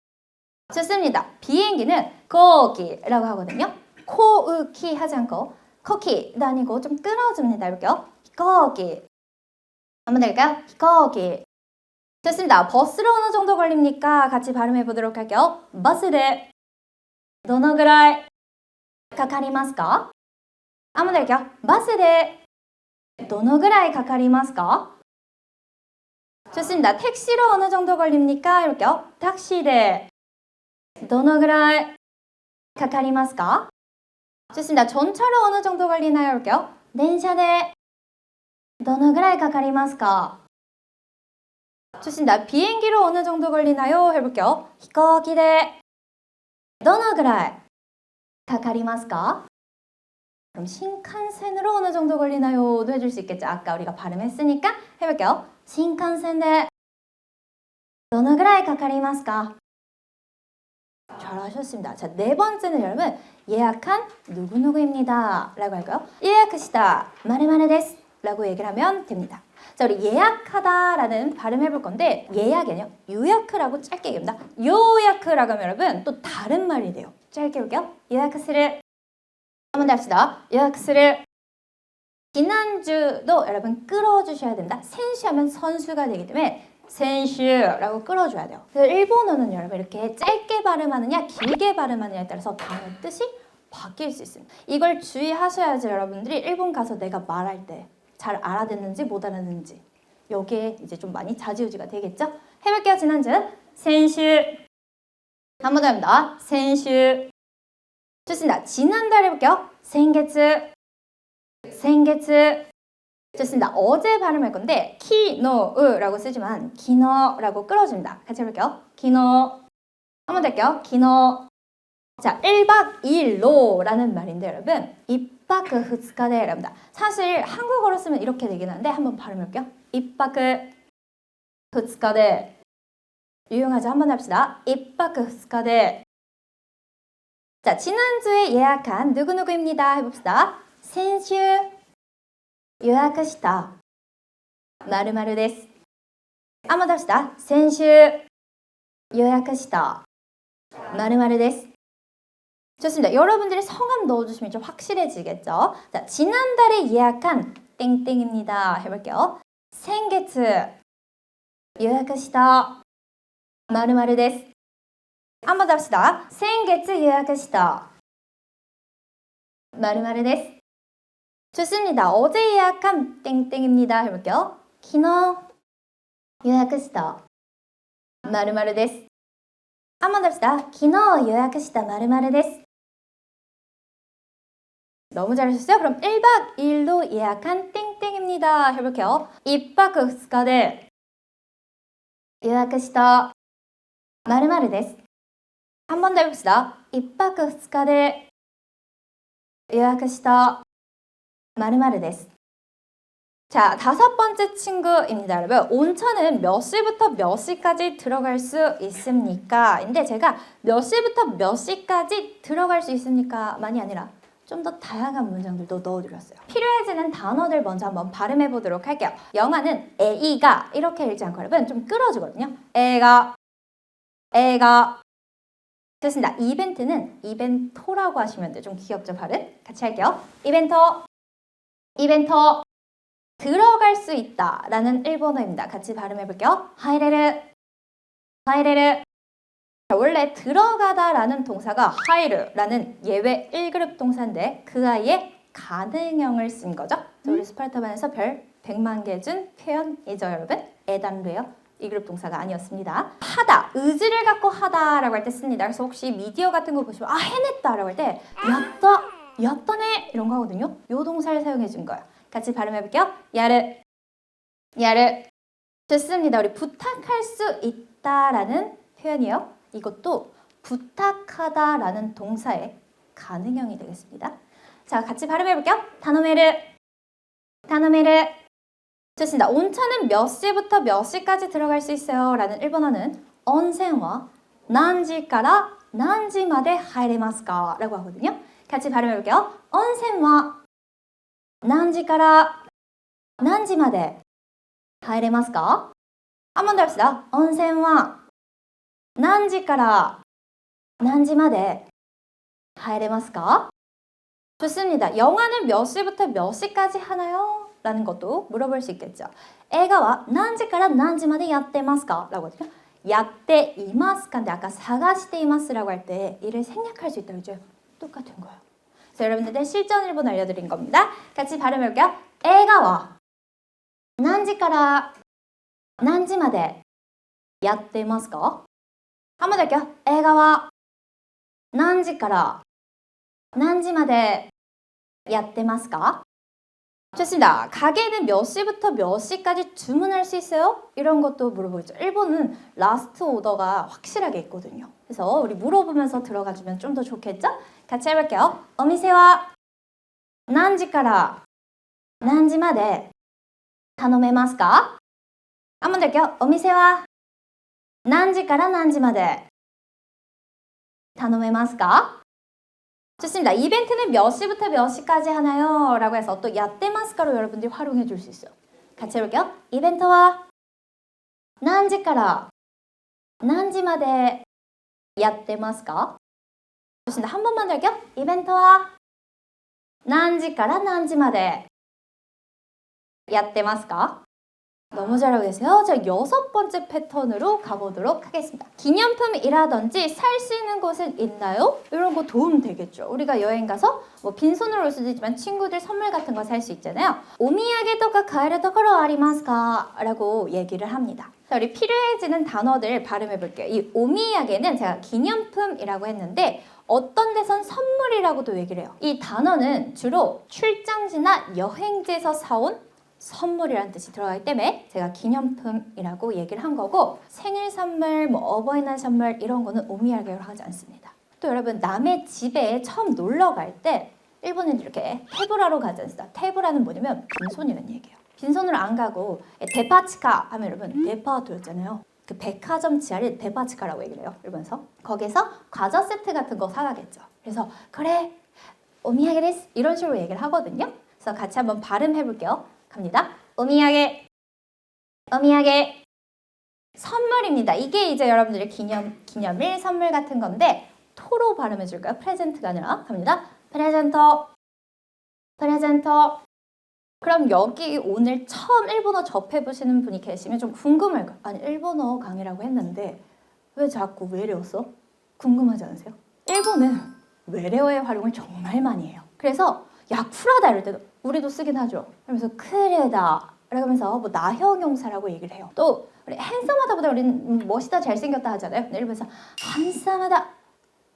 좋습니다. 비행기는 고기라고 하거든요. 코우키 하지 않고 코키도 아니고 좀 끌어줍니다. 이렇게요. 고기. 한번 더 할까요? 고기. 좋습니다. 버스로 어느 정도 걸립니까? 같이 발음해 보도록 할게요. 버스를 どのぐらいかかりますか? 한번 더 할게요. 버스를 どのぐらいかかりますか? 좋습니다. 택시로 어느 정도 걸립니까? 이렇게요. 택시를 どのぐらいかかりますか? 좋습니다. 전차로 어느 정도 걸리나요? 이렇게요. 電車でどのぐらいかかりますか? 좋습니다. 비행기로 어느 정도 걸리나요? 해볼게요. 飛行機でどのぐらいかかりますか? 그럼 신칸센으로 어느 정도 걸리나요?도 해줄 수 있겠죠. 아까 우리가 발음했으니까 해볼게요. 신칸센でどのぐらいかかりますか? 잘하셨습니다. 자, 네 번째는 여러분 예약한 누구누구입니다 라고 할까요? 예약시다 마르마르 데스 라고 얘기를 하면 됩니다. 자, 우리 예약하다 라는 발음 해볼 건데 예약이 아니요 요약하라고 짧게 얘기합니다. 요약하라고 하면 여러분 또 다른 말이 돼요. 짧게 해볼게요. 예약스를 한번 더 합시다. 예약스를 지난주도 여러분 끌어주셔야 된다. 센슈 하면 선수가 되기 때문에 센슈라고 끌어줘야 돼요. 그래서 일본어는 여러분 이렇게 짧게 발음하느냐 길게 발음하느냐에 따라서 단어 뜻이 바뀔 수 있습니다. 이걸 주의하셔야지 여러분들이 일본 가서 내가 말할 때 잘 알아듣는지 못 알아듣는지 여기에 이제 좀 많이 좌지우지가 되겠죠? 해볼게요. 지난주 센슈 한 번 더 합니다. 센슈 좋습니다. 지난달 해볼게요. 생게츠 생게츠 좋습니다. 어제 발음할 건데 키노우라고 쓰지만 기노라고 끌어줍니다. 같이 해볼게요. 기노 한번 더 할게요. 기노 자, 1박 2일로라는 말인데 여러분 1박 2日で랍니다. 사실 한국어로 쓰면 이렇게 되긴 하는데 한번 발음해볼게요. 1박 2日で유용하죠? 한번 합시다. 1박 2日で자, 지난주에 예약한 누구누구입니다. 해봅시다. 先週予約した〇〇です. 한번 더 합시다. 先週予約した〇〇です. 좋습니다. 여러분들이 성함 넣어주시면 좀 확실해지겠죠? 자, 지난달에 예약한 땡땡입니다. 해볼게요. 先月予約した〇〇です. 한번 더 합시다. 先月予約した〇〇です. 좋습니다. 어제 예약한 땡땡입니다. 해볼게요. 昨日予約した〇〇です. 한번 더 합시다. 昨日予約した〇〇です. 너무 잘하셨어요? 그럼 1박 2일로 예약한 땡땡입니다. 해볼게요. 1박 2日で予約した〇〇です. 한 번 더 해봅시다. 1박 2日で予約した〇〇です. 자, 다섯 번째 친구입니다. 여러분, 온천은 몇 시부터 몇 시까지 들어갈 수 있습니까? 근데 제가 몇 시부터 몇 시까지 들어갈 수 있습니까? 만이 아니라 좀 더 다양한 문장들도 넣어드렸어요. 필요해지는 단어들 먼저 한번 발음해 보도록 할게요. 영화는 에이가 이렇게 읽지 않고 여러분 좀 끌어주거든요. 에가 됐습니다. 이벤트는 이벤토라고 하시면 돼요. 좀 귀엽죠, 발음? 같이 할게요. 이벤토 들어갈 수 있다 라는 일본어입니다. 같이 발음해 볼게요. 하이레르 원래 들어가다 라는 동사가 하이르라는 예외 1그룹 동사인데 그 아이의 가능형을 쓴 거죠. 우리 스파르타반에서 별 100만 개 준 표현이죠, 여러분. 에단루예요. 2그룹 동사가 아니었습니다. 하다, 의지를 갖고 하다라고 할 때 씁니다. 그래서 혹시 미디어 같은 거 보시면 아 해냈다라고 할 때 야따네 이런 거 하거든요. 요 동사를 사용해 준 거예요. 같이 발음해 볼게요. 야르 좋습니다. 우리 부탁할 수 있다라는 표현이에요. 이것도 부탁하다라는 동사의 가능형이 되겠습니다. 자, 같이 발음해 볼게요. 타노메르 좋습니다. 온천은 몇 시부터 몇 시까지 들어갈 수 있어요? 라는 일본어는 온센와 난지까라 何時まで入れますか? 라고 하거든요. 같이 발음해 볼게요. 온센와何時から何時まで入れますか? 한 번 더 합시다. 온센와何時から何時まで入れますか? 좋습니다. 영화는 몇 시부터 몇 시까지 하나요? 라는 것도 물어볼 수 있겠죠. 映画は何時から何時までやってますか? 라고 하거든요. やっていますか? 근데 아까 探しています라고 할 때 이를 생략할 수 있다고 했죠. 똑같은 거예요. 그래서 여러분들한테 실전 일본 알려드린 겁니다. 같이 발음해 볼게요. 映画は何時から何時までやっていますか? 한 번 더 할게요. 映画は何時から何時までやってますか? 좋습니다. 가게는 몇 시부터 몇 시까지 주문할 수 있어요? 이런 것도 물어보겠죠. 일본은 라스트 오더가 확실하게 있거든요. 그래서 우리 물어보면서 들어가주면 좀 더 좋겠죠? 같이 해볼게요. お店は何時から何時まで頼めますか? 한 번 더 할게요. お店は何時から何時まで頼めますか? 좋습니다. 이벤트는 몇 시부터 몇 시까지 하나요? 라고 해서 또 야떼마스카로 여러분들이 활용해 줄 수 있어요. 같이 해볼게요. 이벤트와 何時から何時までやってますか? 좋습니다. 한 번만 더 할게요. 이벤트와 何時から何時までやってますか? 너무 잘하고 계세요. 자, 6번째 패턴으로 가보도록 하겠습니다. 기념품이라든지 살 수 있는 곳은 있나요? 이런 거 도움 되겠죠. 우리가 여행 가서 뭐 빈손으로 올 수도 있지만 친구들 선물 같은 거 살 수 있잖아요. 오미야게도가 가에르 도코로 아리마스까? 라고 얘기를 합니다. 자, 우리 필요해지는 단어들 발음해 볼게요. 이 오미야게는 제가 기념품이라고 했는데 어떤 데선 선물이라고도 얘기를 해요. 이 단어는 주로 출장지나 여행지에서 사온 선물이라는 뜻이 들어가기 때문에 제가 기념품이라고 얘기를 한 거고 생일 선물, 뭐 어버이날 선물 이런 거는 오미야게로 하지 않습니다. 또 여러분 남의 집에 처음 놀러 갈 때 일본은 이렇게 테부라로 가지 않습니다. 테부라는 뭐냐면 빈손이라는 얘기예요. 빈손으로 안 가고 데파치카 하면 여러분 데파토였잖아요. 그 백화점 지하를 데파치카라고 얘기를 해요. 일본에서. 거기서 과자 세트 같은 거 사가겠죠. 그래서 그래 오미야게 데스 이런 식으로 얘기를 하거든요. 그래서 같이 한번 발음해 볼게요. 갑니다. 오미야게, 오미야게. 선물입니다. 이게 이제 여러분들의 기념일 선물 같은 건데 토로 발음해 줄까요? 프레젠트가 아니라 갑니다. 프레젠터, 프레젠터. 그럼 여기 오늘 처음 일본어 접해보시는 분이 계시면 좀 궁금할 거예요. 아니 일본어 강의라고 했는데 왜 자꾸 외래어써? 궁금하지 않으세요? 일본은 외래어의 활용을 정말 많이 해요. 그래서 야 쿨하다 이럴 때도 우리도 쓰긴 하죠. 그러면서 크레다 라면서 뭐 나형용사라고 얘기를 해요. 또 우리 핸섬하다보다 우리는 멋있다 잘생겼다 하잖아요. 근데 일본에서 한쌈하다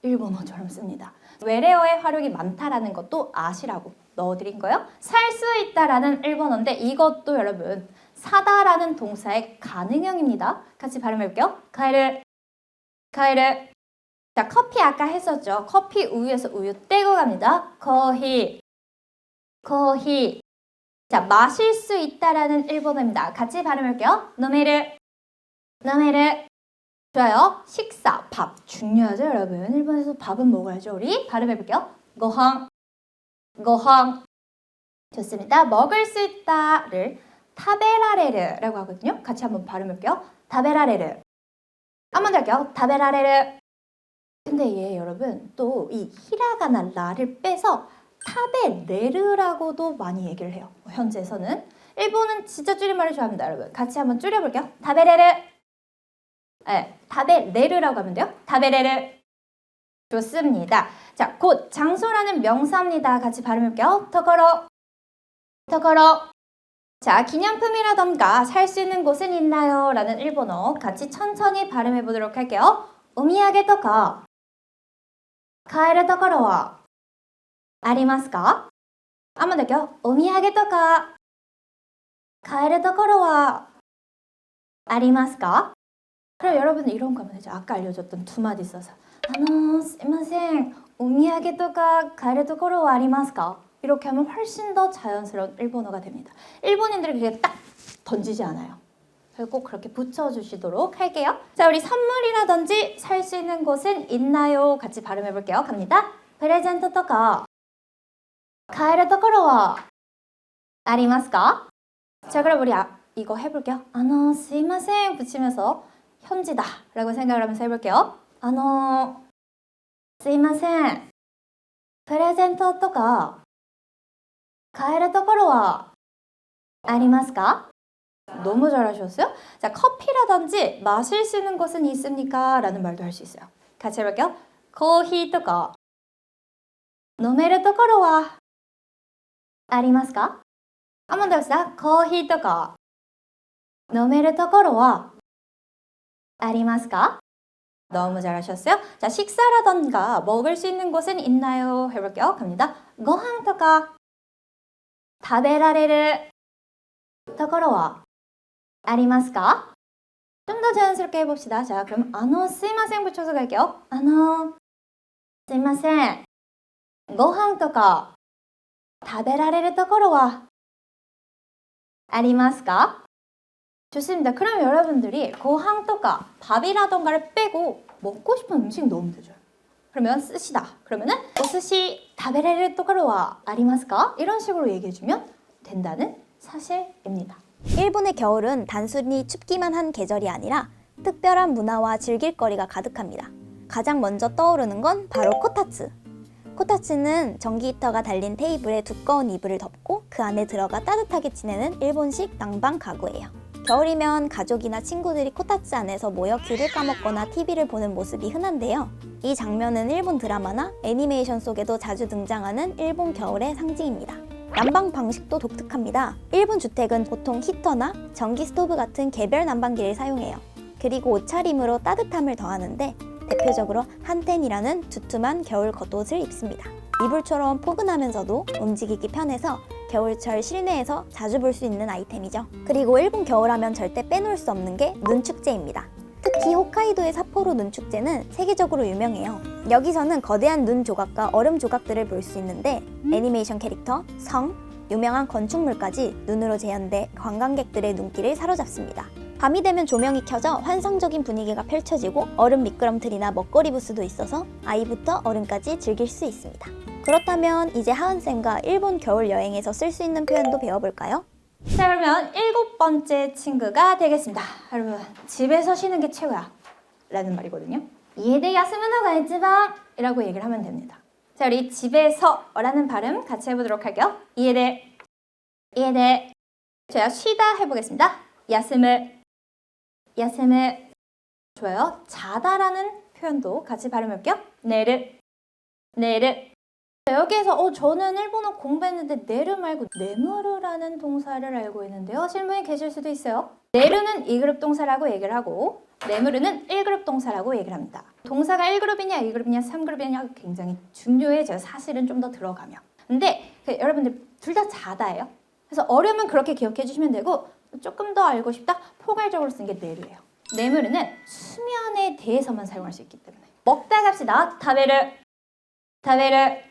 일본어처럼 씁니다. 외래어의 활용이 많다라는 것도 아시라고 넣어드린 거예요. 살 수 있다라는 일본어인데 이것도 여러분 사다라는 동사의 가능형입니다. 같이 발음해볼게요. 가에르, 가에르. 자, 커피 아까 했었죠. 커피 우유에서 우유 떼고 갑니다. 거히, 거히. 자, 마실 수 있다라는 일본어입니다. 같이 발음할게요. 노메르, 노메르. 좋아요. 식사, 밥. 중요하죠, 여러분. 일본에서 밥은 먹어야죠, 우리. 발음해볼게요. 고항, 고항. 좋습니다. 먹을 수 있다를 타베라레르라고 하거든요. 같이 한번 발음해볼게요. 타베라레르. 한 번 더 할게요. 타베라레르. 근데 얘 여러분 또 이 히라가나 라를 빼서 타베레르라고도 많이 얘기를 해요. 현재에서는. 일본은 진짜 줄임말을 좋아합니다, 여러분. 같이 한번 줄여볼게요. 타베레르. 네, 타베레르라고 하면 돼요. 타베레르. 좋습니다. 자, 곧 장소라는 명사입니다. 같이 발음해볼게요. 토코로. 토코로. 자, 기념품이라던가 살 수 있는 곳은 있나요? 라는 일본어 같이 천천히 발음해보도록 할게요. 오미야게とか買えるところはありますか? 한번 더 할게요. お土産とか買えるところはありますか? 그럼 여러분은 이런 거 하면 되죠. 아까 알려줬던 두 마디 써서 すいませんお土産とか買えるところはありますか? 이렇게 하면 훨씬 더 자연스러운 일본어가 됩니다. 일본인들이 그게 딱 던지지 않아요. 꼭 그렇게 붙여주시도록 할게요. 자, 우리 선물이라든지 살 수 있는 곳은 있나요? 같이 발음해 볼게요. 갑니다. プレゼントとか買えるところはありますか? 자, 그럼 우리 이거 해볼게요. すいません 붙이면서 현지다 라고 생각을 하면서 해볼게요. すいませんプレゼントとか買えるところはありますか? 너무 잘하셨어요. 자, 커피라든지 마실 수 있는 곳은 있습니까? 라는 말도 할 수 있어요. 같이 해볼게요. コーヒーとか飲めるところはありますか? 한 번 더 합시다. コーヒーとか飲めるところはありますか? 너무 잘하셨어요. 자, 식사라던가 먹을 수 있는 곳은 있나요? 해볼게요. 갑니다. ご飯とか食べられるところはありますか? 좀 더 자연스럽게 해봅시다. 자, 그럼 すいません 붙여서 갈게요. すいませんご飯とか食べられるところはありますか? 좋습니다. 그럼 여러분들이 고항 또까 밥이라던가를 빼고 먹고 싶은 음식 넣으면 되죠. 그러면 스시다. 그러면은 스시 타베레를 또까로와 아리마스까? 이런 식으로 얘기해주면 된다는 사실입니다. 일본의 겨울은 단순히 춥기만 한 계절이 아니라 특별한 문화와 즐길거리가 가득합니다. 가장 먼저 떠오르는 건 바로 코타츠. 코타츠는 전기 히터가 달린 테이블에 두꺼운 이불을 덮고 그 안에 들어가 따뜻하게 지내는 일본식 난방 가구예요. 겨울이면 가족이나 친구들이 코타츠 안에서 모여 귤을 까먹거나 TV를 보는 모습이 흔한데요. 이 장면은 일본 드라마나 애니메이션 속에도 자주 등장하는 일본 겨울의 상징입니다. 난방 방식도 독특합니다. 일본 주택은 보통 히터나 전기 스토브 같은 개별 난방기를 사용해요. 그리고 옷차림으로 따뜻함을 더하는데 대표적으로 한텐이라는 두툼한 겨울 겉옷을 입습니다. 이불처럼 포근하면서도 움직이기 편해서 겨울철 실내에서 자주 볼 수 있는 아이템이죠. 그리고 일본 겨울하면 절대 빼놓을 수 없는 게 눈축제입니다. 특히 홋카이도의 삿포로 눈축제는 세계적으로 유명해요. 여기서는 거대한 눈 조각과 얼음 조각들을 볼 수 있는데 애니메이션 캐릭터, 성, 유명한 건축물까지 눈으로 재현돼 관광객들의 눈길을 사로잡습니다. 밤이 되면 조명이 켜져 환상적인 분위기가 펼쳐지고 얼음 미끄럼틀이나 먹거리 부스도 있어서 아이부터 어른까지 즐길 수 있습니다. 그렇다면 이제 하은쌤과 일본 겨울 여행에서 쓸 수 있는 표현도 배워볼까요? 자, 그러면 7번째 친구가 되겠습니다. 여러분, 집에서 쉬는 게 최고야 라는 말이거든요. 이에데 야스무노가 이치반 이라고 얘기를 하면 됩니다. 자, 우리 집에서 라는 발음 같이 해보도록 할게요. 이에데 이에데 저요 쉬다 해보겠습니다. 야스무 야스무 좋아요. 자다라는 표현도 같이 발음해볼게요. 네르 네르 여기에서 저는 일본어 공부했는데 네르 말고 네무르라는 동사를 알고 있는데요. 질문이 계실 수도 있어요. 네르는 2그룹 동사라고 얘기를 하고 네무르는 1그룹 동사라고 얘기를 합니다. 동사가 1그룹이냐 2그룹이냐 3그룹이냐 굉장히 중요해져요. 사실은 좀 더 들어가면. 근데 여러분들 둘 다 자다예요. 그래서 어려우면 그렇게 기억해 주시면 되고 조금 더 알고 싶다? 포괄적으로 쓴 게 네르예요. 네무르는 수면에 대해서만 사용할 수 있기 때문에 먹다 갑시다. 타베르 타베르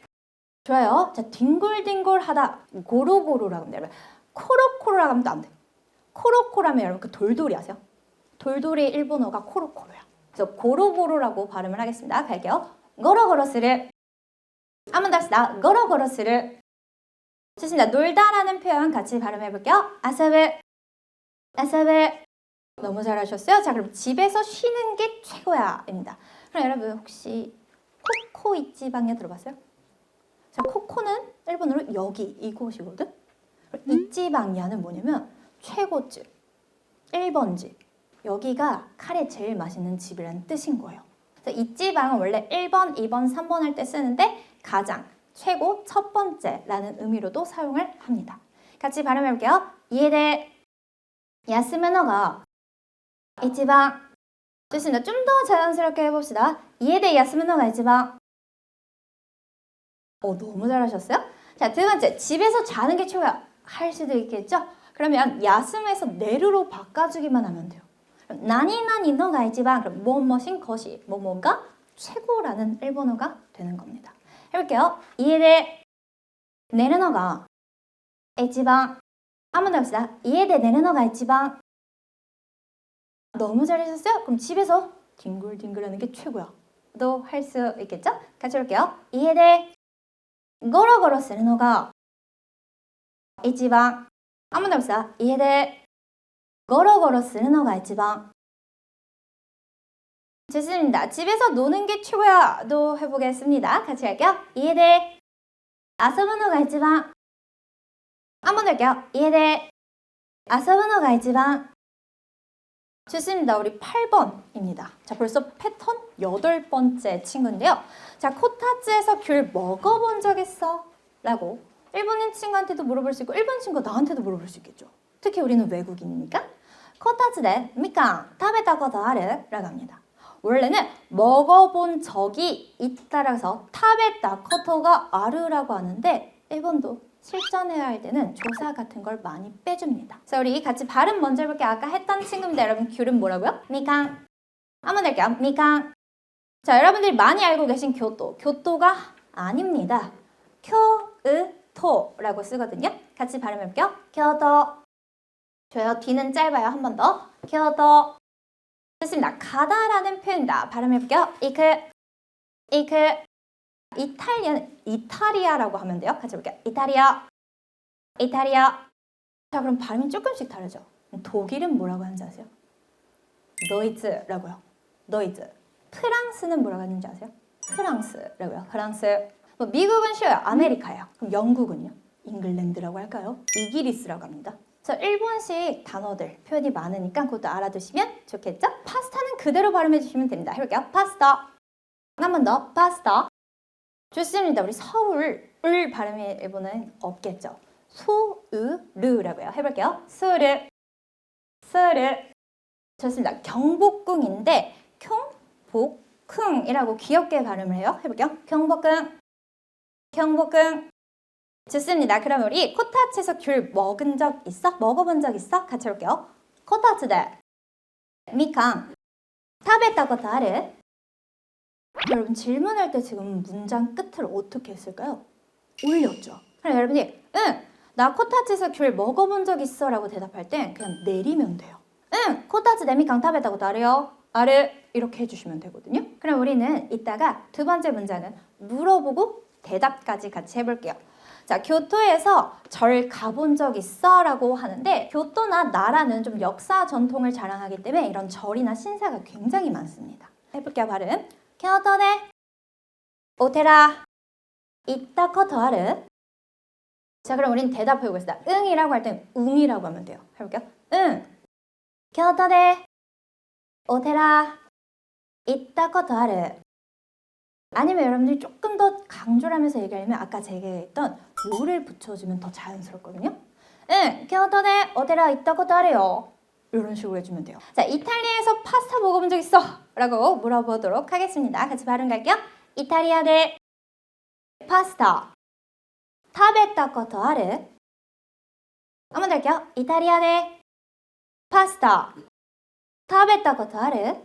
좋아요. 자, 뒹굴뒹굴하다 고로고로라고 합니다. 여러분 코로코로라고 하면 안 돼요. 코로코로하면 여러분 그 돌돌이 아세요? 돌돌이의 일본어가 코로코로야. 그래서 고로고로라고 발음을 하겠습니다. 갈게요. 고로고로스르 한 번 더 합시다. 고로고로스르 좋습니다. 놀다라는 표현 같이 발음해 볼게요. 아사베 아사베 너무 잘하셨어요. 자, 그럼 집에서 쉬는 게 최고야 입니다. 그럼 여러분 혹시 코코 이치방에 들어봤어요? 자, 코코는 일본어로 여기 이곳이거든. 이치방야는 뭐냐면 최고집, 1번집. 여기가 카레 제일 맛있는 집이라는 뜻인 거예요. 그래서 이치방은 원래 1번, 2번, 3번 할 때 쓰는데 가장, 최고, 첫 번째라는 의미로도 사용을 합니다. 같이 발음해 볼게요. 이에데 야스무노가 이치방 좋습니다. 좀 더 자연스럽게 해봅시다. 이에데 야스무노가 이치방 너무 잘하셨어요. 자, 두 번째, 집에서 자는 게 최고야 할 수도 있겠죠? 그러면 야스무에서 네르로 바꿔주기만 하면 돼요. 나니나니노가 이치방 그럼 뭐뭐신 것이 뭐뭐가 최고라는 일본어가 되는 겁니다. 해볼게요. 이에데 네르노가 이치방 한 번 더 합시다. 이에데 네르노가 이치방 너무 잘하셨어요? 그럼 집에서 뒹굴뒹굴하는 게 최고야. 도 할 수 있겠죠? 같이 볼게요. 家でゴロゴロするのが一番. 한번 더 해봅시다. 家でゴロゴロするのが一番. 좋습니다. 집에서 노는 게 최고야. 도 해보겠습니다. 같이 할게요. 家で遊ぶのが一番. 한번 더 할게요. 家で遊ぶのが一番. 좋습니다. 우리 8번입니다. 자, 벌써 패턴 8번째 친구인데요. 자, 코타츠에서 귤 먹어본 적 있어? 라고 일본인 친구한테도 물어볼 수 있고 일본 친구가 나한테도 물어볼 수 있겠죠. 특히 우리는 외국인이니까. 코타츠에 미칸 食べたことある? 라고 합니다. 원래는 먹어본 적이 있다라고 해서 食べたことがある라고 하는데 일본도 실전해야 할 때는 조사 같은 걸 많이 빼줍니다. 자, 우리 같이 발음 먼저 해볼게요. 아까 했던 친구인데 여러분 귤은 뭐라고요? 미칸. 한번 할게요. 미칸. 자, 여러분들이 많이 알고 계신 교토. 교토가 아닙니다. 쿄으토라고 쓰거든요. 같이 발음해볼게요. 교토. 좋아요. 뒤는 짧아요. 한 번 더. 교토. 좋습니다. 가다라는 표현입니다. 발음해볼게요. 이크. 이크. 이탈리아라고 하면 돼요. 같이 볼게요. 이탈리아. 이탈리아. 자, 그럼 발음이 조금씩 다르죠. 독일은 뭐라고 하는지 아세요? 노이즈라고요. 노이즈. 프랑스는 뭐라고 하는지 아세요? 프랑스라고요. 프랑스. 뭐 미국은 쉬워요. 아메리카예요. 그럼 영국은요? 잉글랜드라고 할까요? 이기리스라고 합니다. 그래서 일본식 단어들, 표현이 많으니까 그것도 알아두시면 좋겠죠? 파스타는 그대로 발음해 주시면 됩니다. 해볼게요. 파스타. 한 번 더. 파스타. 좋습니다. 우리 서울 발음이 일본은 없겠죠. 소으르라고요. 해볼게요. 소르. 소르. 좋습니다. 경복궁인데 경복궁이라고 귀엽게 발음을 해요. 해볼게요. 경복궁. 경복궁. 좋습니다. 그럼 우리 코타츠에서 귤 먹은 적 있어? 먹어본 적 있어? 같이 해볼게요. 코타츠데 미칸 食べたことある? 여러분 질문할 때 지금 문장 끝을 어떻게 했을까요? 올렸죠. 그럼 여러분이 응, 나 코타츠에서 귤 먹어본 적 있어 라고 대답할 땐 그냥 내리면 돼요. 응, 코타츠 미칸 食べたことあるよ. 아르 이렇게 해주시면 되거든요. 그럼 우리는 이따가 두 번째 문장은 물어보고 대답까지 같이 해볼게요. 자, 교토에서 절 가본 적 있어? 라고 하는데 교토나 나라는 좀 역사 전통을 자랑하기 때문에 이런 절이나 신사가 굉장히 많습니다. 해볼게요, 발음. 교토에 오테라 있다ことある? 자, 그럼 우린 대답해보겠습니다. 응이라고 할 땐 웅이라고 하면 돼요. 해볼게요. 응. 교토에 오테라 있다ことある? 아니면 여러분들이 조금 더 강조를 하면서 얘기하려면 아까 제가 했던 요를 붙여주면 더 자연스럽거든요. 응, 교토에 오테라 있다ことあるよ. 이런 식으로 해주면 돼요. 자, 이탈리아에서 파스타 먹어본 적 있어? 라고 물어보도록 하겠습니다. 같이 발음 갈게요. 이탈리아에 파스타 食べたことある? 한번 더 할게요. 이탈리아에 파스타 食べたことある?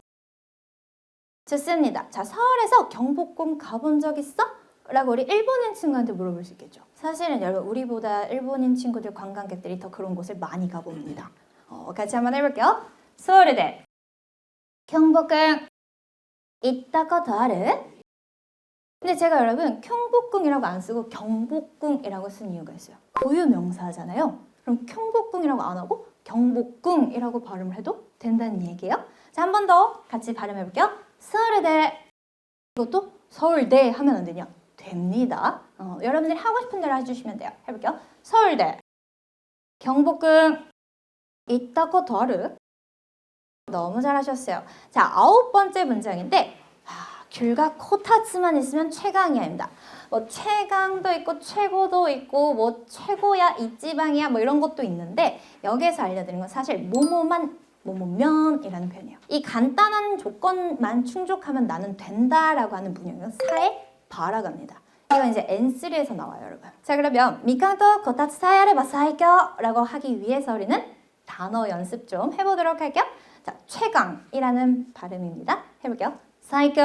좋습니다. 자, 서울에서 경복궁 가본 적 있어? 라고 우리 일본인 친구한테 물어볼 수 있겠죠. 사실은 여러분 우리보다 일본인 친구들 관광객들이 더 그런 곳을 많이 가봅니다. 같이 한번 해볼게요. 서울에 경복궁 行ったことある? 근데 제가 여러분 경복궁이라고 안 쓰고 경복궁이라고 쓴 이유가 있어요. 고유 명사잖아요. 그럼 경복궁이라고 안 하고 경복궁이라고 발음을 해도 된다는 얘기예요. 자, 한 번 더 같이 발음해볼게요. 서울대. 이것도 서울대 하면 안 되냐? 됩니다. 여러분들이 하고 싶은 대로 해주시면 돼요. 해볼게요. 서울대 경복궁 行ったことある? 너무 잘하셨어요. 자, 9번째 문장인데 귤과 코타츠만 있으면 최강이야입니다. 뭐 최강도 있고 최고도 있고 뭐 최고야 이지방이야 뭐 이런 것도 있는데 여기에서 알려드린 건 사실 뭐뭐만 뭐뭐면이라는 표현이에요. 이 간단한 조건만 충족하면 나는 된다라고 하는 문형은 사에 바라고 합니다. 이건 이제 N3에서 나와요, 여러분. 자, 그러면 미카도 코타츠 사에 아레바 사이교라고 하기 위해서 우리는 단어 연습 좀 해보도록 할게요. 자, 최강이라는 발음입니다. 해볼게요. 사이교.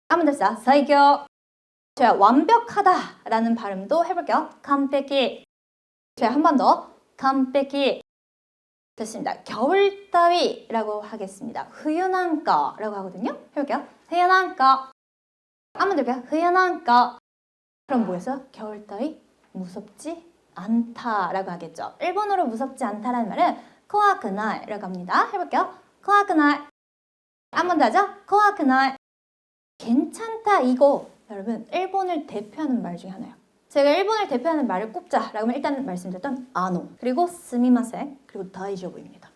한번 더 써. 사이교. 제가 완벽하다라는 발음도 해볼게요. 깜빼기. 제가 한 번 더. 깜빼기. 됐습니다. 겨울 따위라고 하겠습니다. 후유난까라고 하거든요. 해볼게요. 후유난까. 한번 더 볼게요. 후유난까. 그럼 뭐였어요? 겨울 따위 무섭지 않다라고 하겠죠. 일본어로 무섭지 않다라는 말은 코와쿠나이라고 합니다. 해볼게요. 코와쿠나이. 한 번 더 하죠. 코와쿠나이. 괜찮다 이거 여러분 일본을 대표하는 말 중에 하나예요. 제가 일본을 대표하는 말을 꼽자라고 하면 일단 말씀드렸던 아노 그리고 스미마센 그리고 다이조부입니다.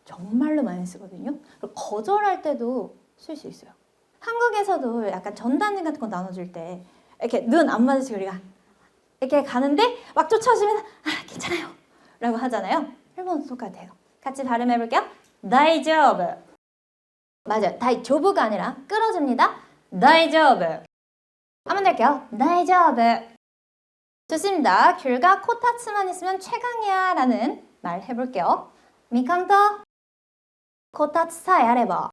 정말로 많이 쓰거든요. 그리고 거절할 때도 쓸 수 있어요. 한국에서도 약간 전단지 같은 거 나눠줄 때 이렇게 눈 안 마주치고 우리가 이렇게 가는데 막 쫓아오시면 아 괜찮아요 라고 하잖아요. 일본어도 똑같아요. 같이 발음해 볼게요. 다이조부. 맞아요. 다이조부가 아니라 끌어줍니다. 다이조부. 한번 더 할게요. 다이조부. 좋습니다. 귤과 코타츠만 있으면 최강이야 라는 말 해볼게요. 미캉토 코타츠 사이 아레바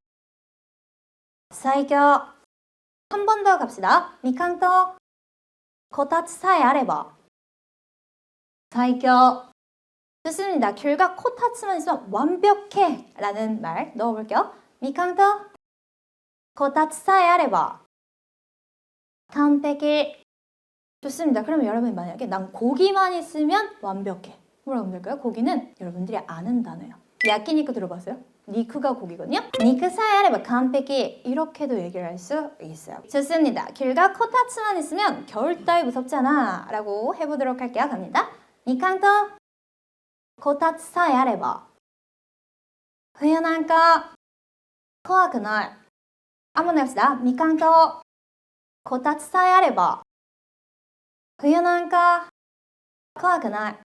사이교. 한 번 더 갑시다. 미캉토 코타츠 사이 아레바 사이교. 좋습니다. 귤과 코타츠만 있으면 완벽해 라는 말 넣어볼게요. 미캉토 코타츠 사이 아레바 완벽해. 좋습니다. 그러면 여러분이 만약에 난 고기만 있으면 완벽해. 뭐라고 하면 될까요? 고기는 여러분들이 아는 단어예요. 야끼니쿠 들어봤어요? 니쿠가 고기거든요. 니쿠 사이 아레바 완벽해. 이렇게도 얘기를 할 수 있어요. 좋습니다. 귤과 코타츠만 있으면 겨울 따위 무섭지 않아 라고 해보도록 할게요. 갑니다. 니칸토 코타츠 사이 아레바冬なんか怖くない。한번 해봅시다. 미칸토こたつさえあれば冬なんか怖くない.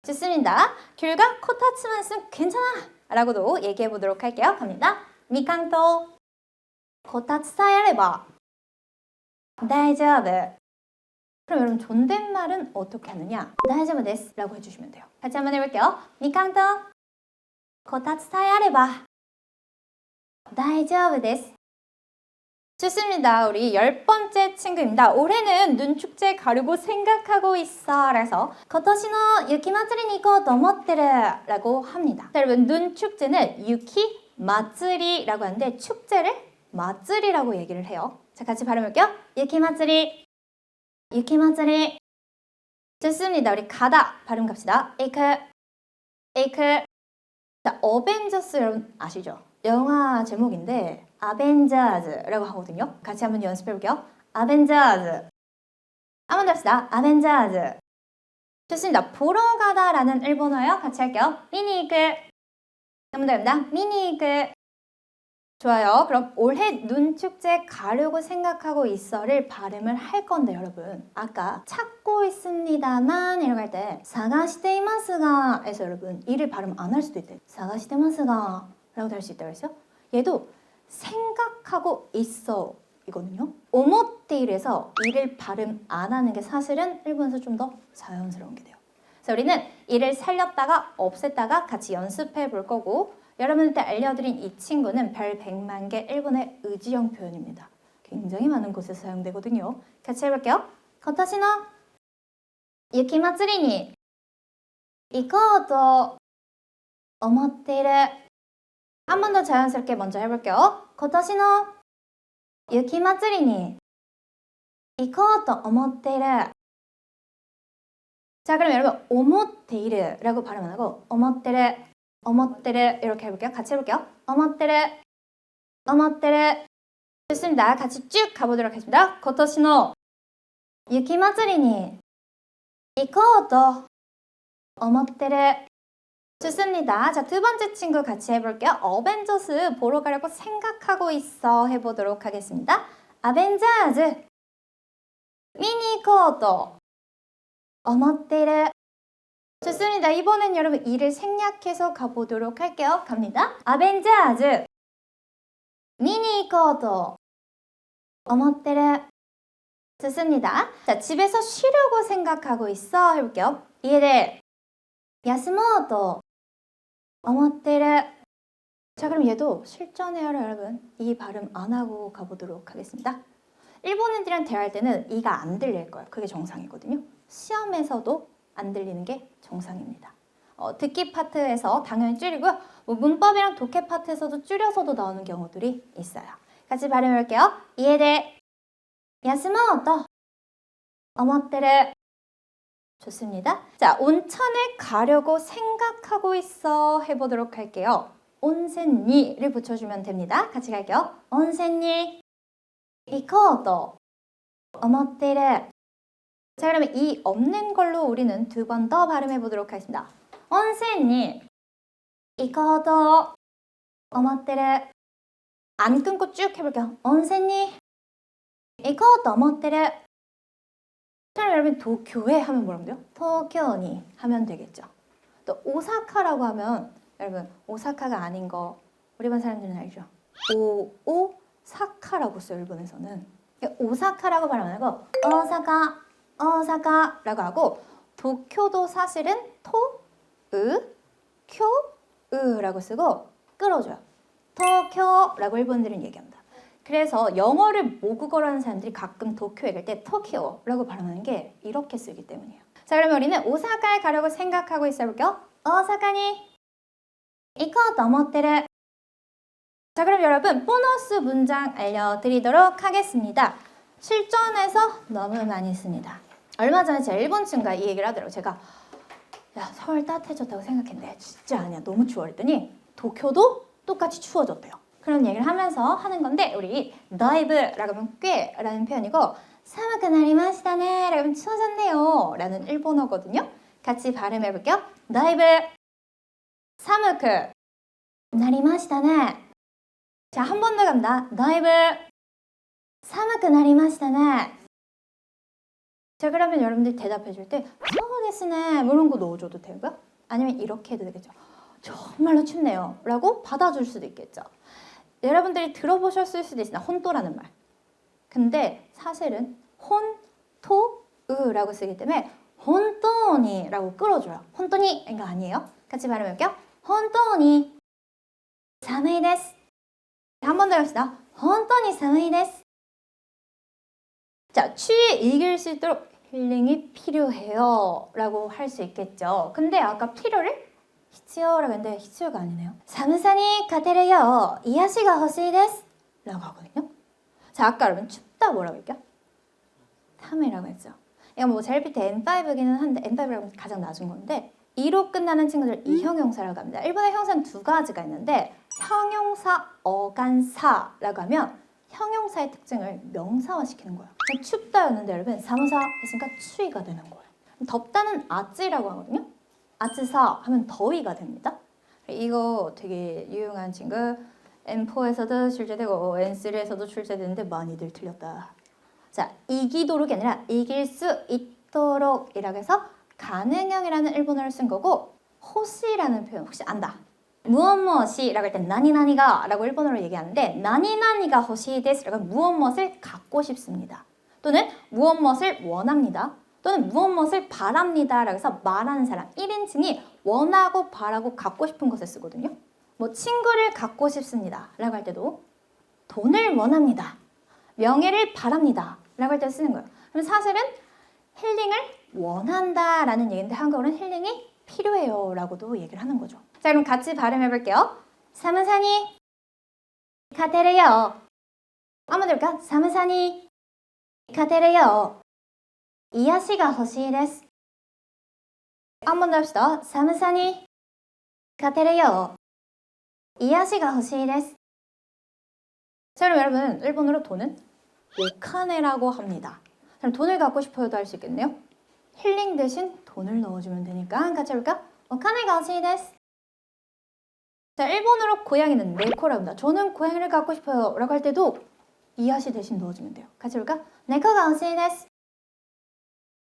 좋습니다. 귤과 코타츠만 있으면 괜찮아 라고도 얘기해 보도록 할게요. 갑니다. 미칸토こたつさえあれば大丈夫. 그럼 여러분 존댓말은 어떻게 하느냐? 大丈夫です라고 해주시면 돼요. 같이 한번 해볼게요. 미칸토こたつさえあれば大丈夫です. 좋습니다. 우리 10번째 친구입니다. 올해는 눈축제 가려고 생각하고 있어. 그래서 今年の雪まつりに行こうと思ってる라고 합니다. 자, 여러분 눈축제는 유키 마츠리라고 하는데 축제를 마츠리라고 얘기를 해요. 자, 같이 발음해볼게요. 유키 마츠리 유키 마츠리. 좋습니다. 우리 가다 발음 갑시다. 에이크 에이크. 자, 어벤져스 여러분 아시죠? 영화 제목인데 아벤져즈라고 하거든요. 같이 한번 연습해볼게요. 아벤져즈. 한번 더 합시다. 아벤져즈. 좋습니다. 보러 가다라는 일본어예요. 같이 할게요. 미니그. 한번 더 합니다. 미니그. 좋아요. 그럼 올해 눈축제 가려고 생각하고 있어를 발음을 할 건데 여러분 아까 찾고 있습니다만 이라고 할 때 사가시테이마스가 에서 여러분 이를 발음 안 할 수도 있대요. 사가시테마스가 라고도 할 수 있다고 했어요. 얘도 생각하고 있어 이거든요. 오모테이르에서 이를 발음 안 하는 게 사실은 일본에서 좀 더 자연스러운 게 돼요. 그래서 우리는 이를 살렸다가 없앴다가 같이 연습해 볼 거고 여러분한테 알려드린 이 친구는 별 100만 개 일본의 의지형 표현입니다. 굉장히 많은 곳에서 사용되거든요. 같이 해볼게요. 今年の雪まつりに行こうと思っている. 한 번 더 자연스럽게 먼저 해볼게요. 今年の雪まつりに行こうと思っている. 자, 그럼 여러분 오모테이르라고 발음 안 하고 오모테르 오모테르 이렇게 해볼게요. 같이 해볼게요. 오모테르 오모테르. 좋습니다. 같이 쭉 가보도록 하겠습니다. 今年の雪まつりに行こうと思ってる. 좋습니다. 자, 두 번째 친구 같이 해볼게요. 어벤져스 보러 가려고 생각하고 있어 해보도록 하겠습니다. 아벤져스 미니코토 어머테르. 좋습니다. 이번엔 여러분 이를 생략해서 가보도록 할게요. 갑니다. 아벤져스 미니코토 어머테르. 좋습니다. 자, 집에서 쉬려고 생각하고 있어 해볼게요. 이해돼. 야스모토 어머테르. 자, 그럼 얘도 실전해요 여러분. 이 발음 안 하고 가보도록 하겠습니다. 일본인들이랑 대화할 때는 이가 안 들릴 거예요. 그게 정상이거든요. 시험에서도 안 들리는 게 정상입니다. 듣기 파트에서 당연히 줄이고요. 뭐 문법이랑 독해 파트에서도 줄여서도 나오는 경우들이 있어요. 같이 발음해 볼게요. 이해돼. 야스모토. 어머때를. 좋습니다. 자, 온천에 가려고 생각하고 있어 해보도록 할게요. 온센니를 붙여주면 됩니다. 같이 갈게요. 온센니 이코토 어머때를. 자, 그러면 이 없는 걸로 우리는 두 번 더 발음해 보도록 하겠습니다. 온센니 이코토 어머때를. 안 끊고 쭉 해볼게요. 온센니 이코토 어머때를. 자, 여러분 도쿄에 하면 뭐라고 돼요? 도쿄니 하면 되겠죠. 또 오사카라고 하면 여러분 오사카가 아닌 거 우리 반 사람들은 알죠? 오사카라고 써요. 일본에서는. 오사카라고 발음 안 하고 오사카라고 하고 도쿄도 사실은 쿄라고 쓰고 끌어줘요. 도쿄라고 일본들은 얘기합니다. 그래서 영어를 모국어로 하는 사람들이 가끔 도쿄 얘기할 때 토키오라고 발음하는 게 이렇게 쓰기 때문이에요. 자, 그러면 우리는 오사카에 가려고 생각하고 있어 볼게요. 오사카니 이코토思ってる. 자, 그럼 여러분 보너스 문장 알려드리도록 하겠습니다. 실전에서 너무 많이 씁니다. 얼마 전에 제가 일본 친구가 이 얘기를 하더라고요. 제가 야, 서울 따뜻해졌다고 생각했는데 진짜 아니야. 너무 추워. 그랬더니 도쿄도 똑같이 추워졌대요. 그런 얘기를 하면서 하는 건데 우리 다이브라고 하면 꽤라는 표현이고 사마크 나리마시다네 라고 하면 추워졌네요 라는 일본어거든요. 같이 발음해 볼게요. 다이브 사마크 나리마시다네. 자, 한 번 더 갑니다. 다이브 사마크 나리마시다네. 자, 그러면 여러분들 대답해 줄 때 서울에스네 뭐 이런 거 넣어줘도 되고요. 아니면 이렇게 해도 되겠죠. 정말로 춥네요 라고 받아줄 수도 있겠죠. 여러분들이 들어보셨을 수도 있으나 혼또라는 말. 근데 사실은 혼토으라고 쓰기 때문에 혼또니라고 끌어줘요. 혼또니 이거 아니에요. 같이 발음해볼게요. 혼또니 사무이 데스. 한 번 더 합시다. 혼또니 사무이 데스. 자, 추위에 이길 수 있도록 힐링이 필요해요 라고 할 수 있겠죠. 근데 아까 필요를 히치요라고 했는데 히치요가 아니네요. 사무사니 가테르요 이야시가 호시이 데스 라고 하거든요. 자, 아까 여러분 춥다 뭐라고 했죠? 타메라고 했죠. 이거 뭐 제일 밑에 N5기는 한데 N5라고 가장 낮은 건데 2로 끝나는 친구들 이형용사라고 합니다. 일본의 형사는 두 가지가 있는데 형용사 어간사라고 하면 형용사의 특징을 명사화시키는 거예요. 춥다였는데 여러분 사무사 했으니까 추위가 되는 거예요. 덥다는 아찌라고 하거든요. 아츠사 하면 더위가 됩니다. 이거 되게 유용한 친구. N4에서도 출제되고 N3에서도 출제되는데 많이들 틀렸다. 자, 이기도록이 아니라 이길 수 있도록이라고 해서 가능형이라는 일본어를 쓴 거고 호시라는 표현 혹시 안다? 무엇무엇이라고 할 때 나니나니가 라고 일본어로 얘기하는데 나니나니가 호시데스라고 무엇무엇을 갖고 싶습니다. 또는 무엇무엇을 원합니다. 또는 무엇무엇을 바랍니다 라고 해서 말하는 사람 1인칭이 원하고 바라고 갖고 싶은 것을 쓰거든요. 뭐 친구를 갖고 싶습니다 라고 할 때도 돈을 원합니다. 명예를 바랍니다 라고 할 때 쓰는 거예요. 그럼 사실은 힐링을 원한다 라는 얘기인데 한국어로는 힐링이 필요해요 라고도 얘기를 하는 거죠. 자, 그럼 같이 발음해 볼게요. 사무사니 가테르요. 한번 더 볼까? 사무사니 가테르요. 이야시가 호시이 데스. 한 번 더 합시다. 사무사니 가테르요. 이야시가 호시이 데스. 자, 그럼 여러분 일본어로 돈은 오카네라고 합니다. 그럼 돈을 갖고 싶어요도 할 수 있겠네요. 힐링 대신 돈을 넣어주면 되니까 같이 해볼까? 오카네가 호시이 데스. 자, 일본어로 고양이는 네코라고 합니다. 저는 고양이를 갖고 싶어요 라고 할 때도 이야시 대신 넣어주면 돼요. 같이 해볼까? 네코가 호시이 데스.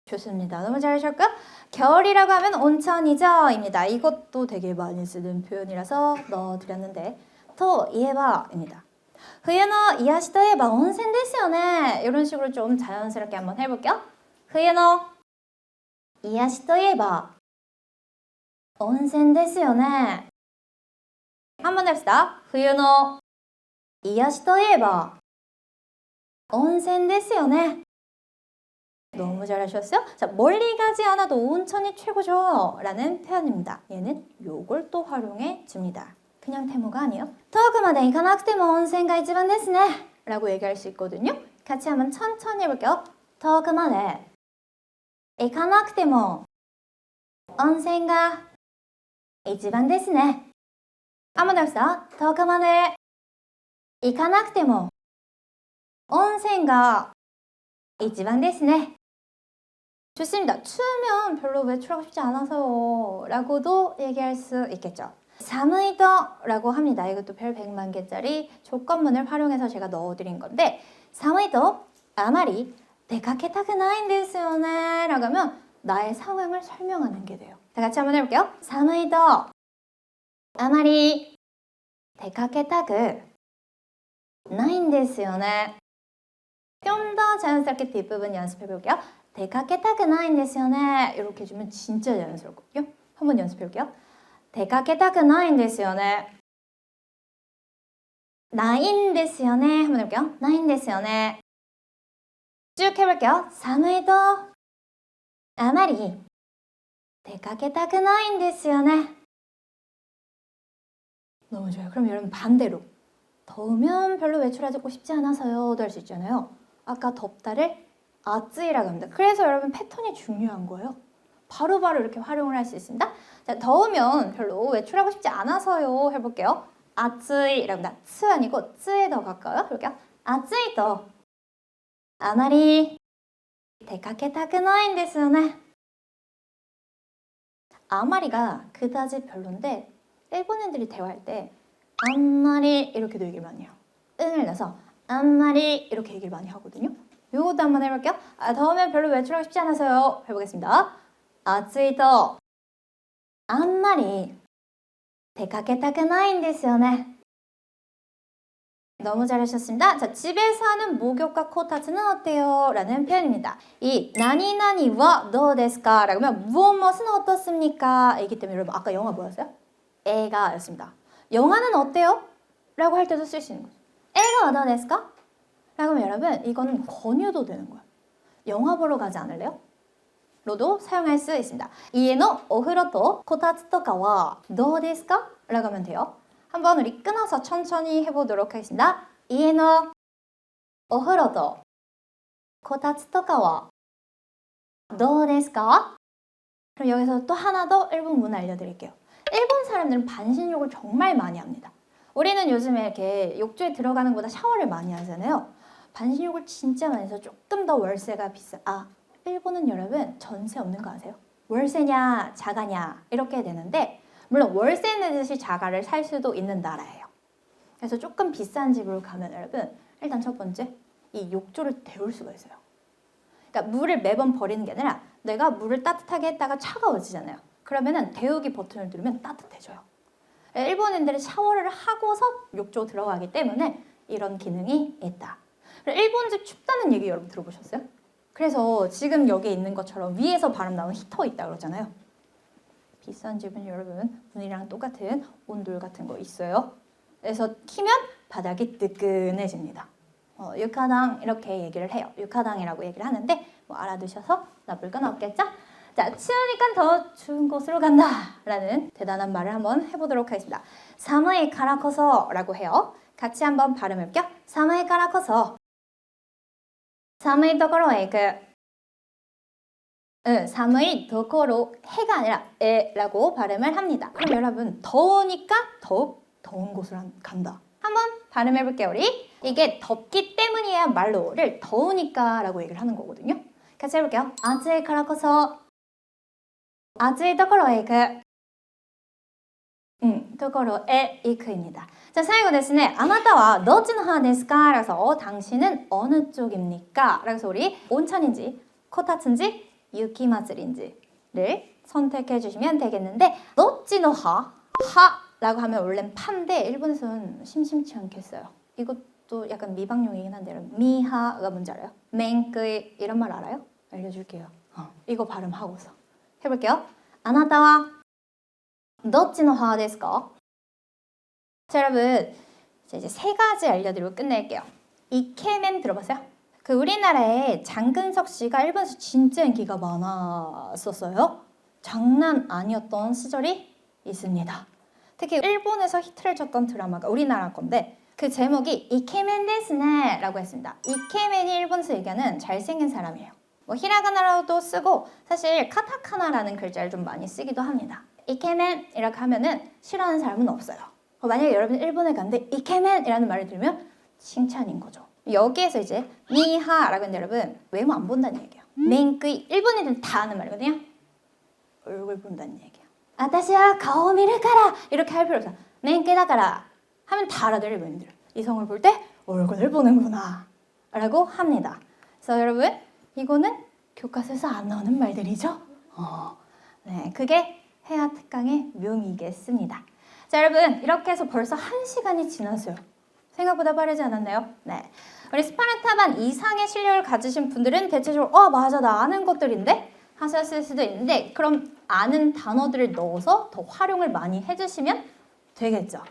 좋습니다. 너무 잘하셨고요. 겨울이라고 하면 온천이죠 입니다. 이것도 되게 많이 쓰는 표현이라서 넣어드렸는데 또 이에바입니다.冬の 癒しといえば 온천ですよね. 이런 식으로 좀 자연스럽게 한번 해볼게요. 冬の 癒しといえば 온천ですよね. 한번 해봅시다. 冬の 癒しといえば 온천ですよね. 너무 잘하셨어요. 자, 멀리 가지 않아도 온천이 최고죠 라는 표현입니다. 얘는 요걸 또 활용해 줍니다. 그냥 태모가 아니에요. 遠くまで行かなくても温泉が一番ですね라고 얘기할 수 있거든요. 같이 한번 천천히 해볼게요. 遠くまで行かなくても温泉が一番ですね. 한번 더 합시다. 遠くまで行かなくても温泉が一番ですね. 좋습니다. 추우면 별로 외출하고 싶지 않아서요 라고도 얘기할 수 있겠죠. 寒いと라고 합니다. 이것도 별 100만 개짜리 조건문을 활용해서 제가 넣어드린 건데 寒いとあまり出かけたくないんですよね라고 하면 나의 상황을 설명하는 게 돼요. 다 같이 한번 해볼게요. 寒いとあまり出かけたくないんですよね. 좀 더 자연스럽게 뒷부분 연습해볼게요. 出かけたくないんですよね. 이렇게 해주면 진짜 자연스럽거든요. 한번 연습해볼게요. 出かけたくないんですよね. ないんですよね. 한번 해볼게요. ないんですよね. 쭉 해볼게요. 寒いとあまり出かけたくないんですよね. 너무 좋아요. 그럼 여러분 반대로 더우면 별로 외출하고 싶지 않아서요도 할 수 있잖아요. 아까 덥다를 아쯔이라고 합니다. 그래서 여러분 패턴이 중요한 거예요. 바로바로 이렇게 활용을 할 수 있습니다. 자, 더우면 별로 외출하고 싶지 않아서요 해볼게요. 아쯔이라고 합니다. 츠 아니고 쯔에 더 가까워요. 해볼게요. 아쯔이 또あまり出かけたくないんですよね. 아마리가 그다지 별론데 일본 애들이 대화할 때 안마리 이렇게도 얘기를 많이 해요. 응을 내서 안마리 이렇게 얘기를 많이 하거든요. 요것도 한번 해볼게요. 더우면 별로 외출하고 싶지 않아서요. 해보겠습니다. 아츠이とあんまり出かけたくないんですよね. 너무 잘하셨습니다. 자, 집에서 하는 목욕과 코타츠는 어때요? 라는 표현입니다. 이 나니나니와 도ですか? 라고 하면 무엇무엇은 어떻습니까? 이기 때문에 여러분 아까 영화 뭐였어요? 애가 였습니다. 영화는 어때요? 라고 할 때도 쓸 수 있는 거죠. 애가 도ですか? 라고 하면 여러분 이거는 권유도 되는 거예요. 영화 보러 가지 않을래요? 로도 사용할 수 있습니다. 이에노 오후로토 코타츠とかはどうですか? 라고 하면 돼요. 한번 우리 끊어서 천천히 해보도록 하겠습니다. 이에노 오후로토 코타츠とかはどうですか? 그럼 여기서 또 하나 더 일본 문화 알려드릴게요. 일본 사람들은 반신욕을 정말 많이 합니다. 우리는 요즘에 이렇게 욕조에 들어가는 것보다 샤워를 많이 하잖아요. 반신욕을 진짜 많이 해서 조금 더 월세가 비싼 일본은 여러분 전세 없는 거 아세요? 월세냐 자가냐 이렇게 되는데 물론 월세 내듯이 자가를 살 수도 있는 나라예요. 그래서 조금 비싼 집으로 가면 여러분 일단 첫 번째 이 욕조를 데울 수가 있어요. 그러니까 물을 매번 버리는 게 아니라 내가 물을 따뜻하게 했다가 차가워지잖아요. 그러면은 데우기 버튼을 누르면 따뜻해져요. 일본인들은 샤워를 하고서 욕조 들어가기 때문에 이런 기능이 있다. 일본 집 춥다는 얘기 여러분 들어보셨어요? 그래서 지금 여기 있는 것처럼 위에서 바람 나오는 히터 있다 그러잖아요. 비싼 집은 여러분 문이랑 똑같은 온돌 같은 거 있어요. 그래서 키면 바닥이 뜨끈해집니다. 유카당 이렇게 얘기를 해요. 유카당이라고 얘기를 하는데 뭐 알아두셔서 나쁠 건 없겠죠? 자, 추우니까 더 추운 곳으로 간다 라는 대단한 말을 한번 해보도록 하겠습니다. 사무이 카라코서 라고 해요. 같이 한번 발음해볼게요. 사무이 카라코서 寒いところへ行く. 寒いところ 해가 아니라 에라고 발음을 합니다. 그럼 여러분 더우니까 더욱 더운 곳으로 간다. 한번 발음해볼게요 우리. 이게 덥기 때문이야 말로를 더우니까 라고 얘기를 하는 거거든요. 같이 해볼게요. 暑いからこそ暑いところへ行く. ところへ行く입니다. 자, 最後ですね. あなたはどっちの派ですか? 그래서 당신은 어느 쪽입니까? 그래서 우리 온천인지 코타츠인지 유키마츠리인지를 선택해 주시면 되겠는데 どっちの派? 하라고 하면 원래는 파인데 일본에서는 심심치 않겠어요. 이것도 약간 미방용이긴 한데 여러분 미하가 뭔지 알아요? 맹끄이 이런 말 알아요? 알려줄게요. 이거 발음하고서 해볼게요. あなたはどっちの派ですか? 자, 여러분 이제 세 가지 알려드리고 끝낼게요. 이케멘 들어봤어요? 그 우리나라에 장근석 씨가 일본에서 진짜 인기가 많았었어요. 장난 아니었던 시절이 있습니다. 특히 일본에서 히트를 쳤던 드라마가 우리나라 건데 그 제목이 이케멘 데스네 라고 했습니다. 이케멘이 일본에서 얘기하는 잘생긴 사람이에요. 뭐 히라가나로도 쓰고 사실 카타카나라는 글자를 좀 많이 쓰기도 합니다. 이케멘 이렇게 하면은 싫어하는 사람은 없어요. 만약에 여러분 일본에 갔는데 이케멘이라는 말을 들으면 칭찬인 거죠. 여기에서 이제 니하라고 했는데 여러분 외모 안 본다는 얘기예요. 멘끄이 일본 애들은 다 아는 말이거든요. 얼굴 본다는 얘기예요. 아타시와 가오 미르카라 이렇게 할 필요 없어. 멘끄이다카라 하면 다 알아들어요. 일본인들. 이성을 볼 때 얼굴을 보는구나 라고 합니다. 그래서 여러분 이거는 교과서에서 안 나오는 말들이죠. 네, 그게 해야 특강의 묘미겠습니다. 자 여러분 이렇게 해서 벌써 1시간이 지났어요. 생각보다 빠르지 않았나요? 네. 우리 스파르타반 이상의 실력을 가지신 분들은 대체적으로 맞아 나 아는 것들인데 하셨을 수도 있는데 그럼 아는 단어들을 넣어서 더 활용을 많이 해주시면 되겠죠.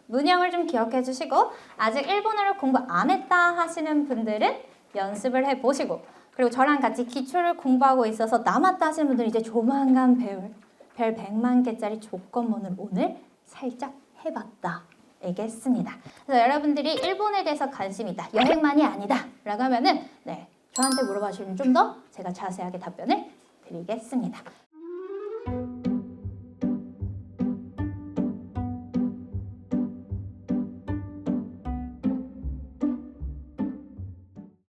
문형을 좀 기억해 주시고 아직 일본어를 공부 안 했다 하시는 분들은 연습을 해보시고 그리고 저랑 같이 기초를 공부하고 있어서 남았다 하시는 분들은 이제 조만간 배울 별 100만 개짜리 조건문을 오늘 살짝 해봤다. 알겠습니다. 그래서 여러분들이 일본에 대해서 관심이 있다. 여행만이 아니다. 라고 하면은 저한테 물어봐 주시면 좀 더 제가 자세하게 답변을 드리겠습니다.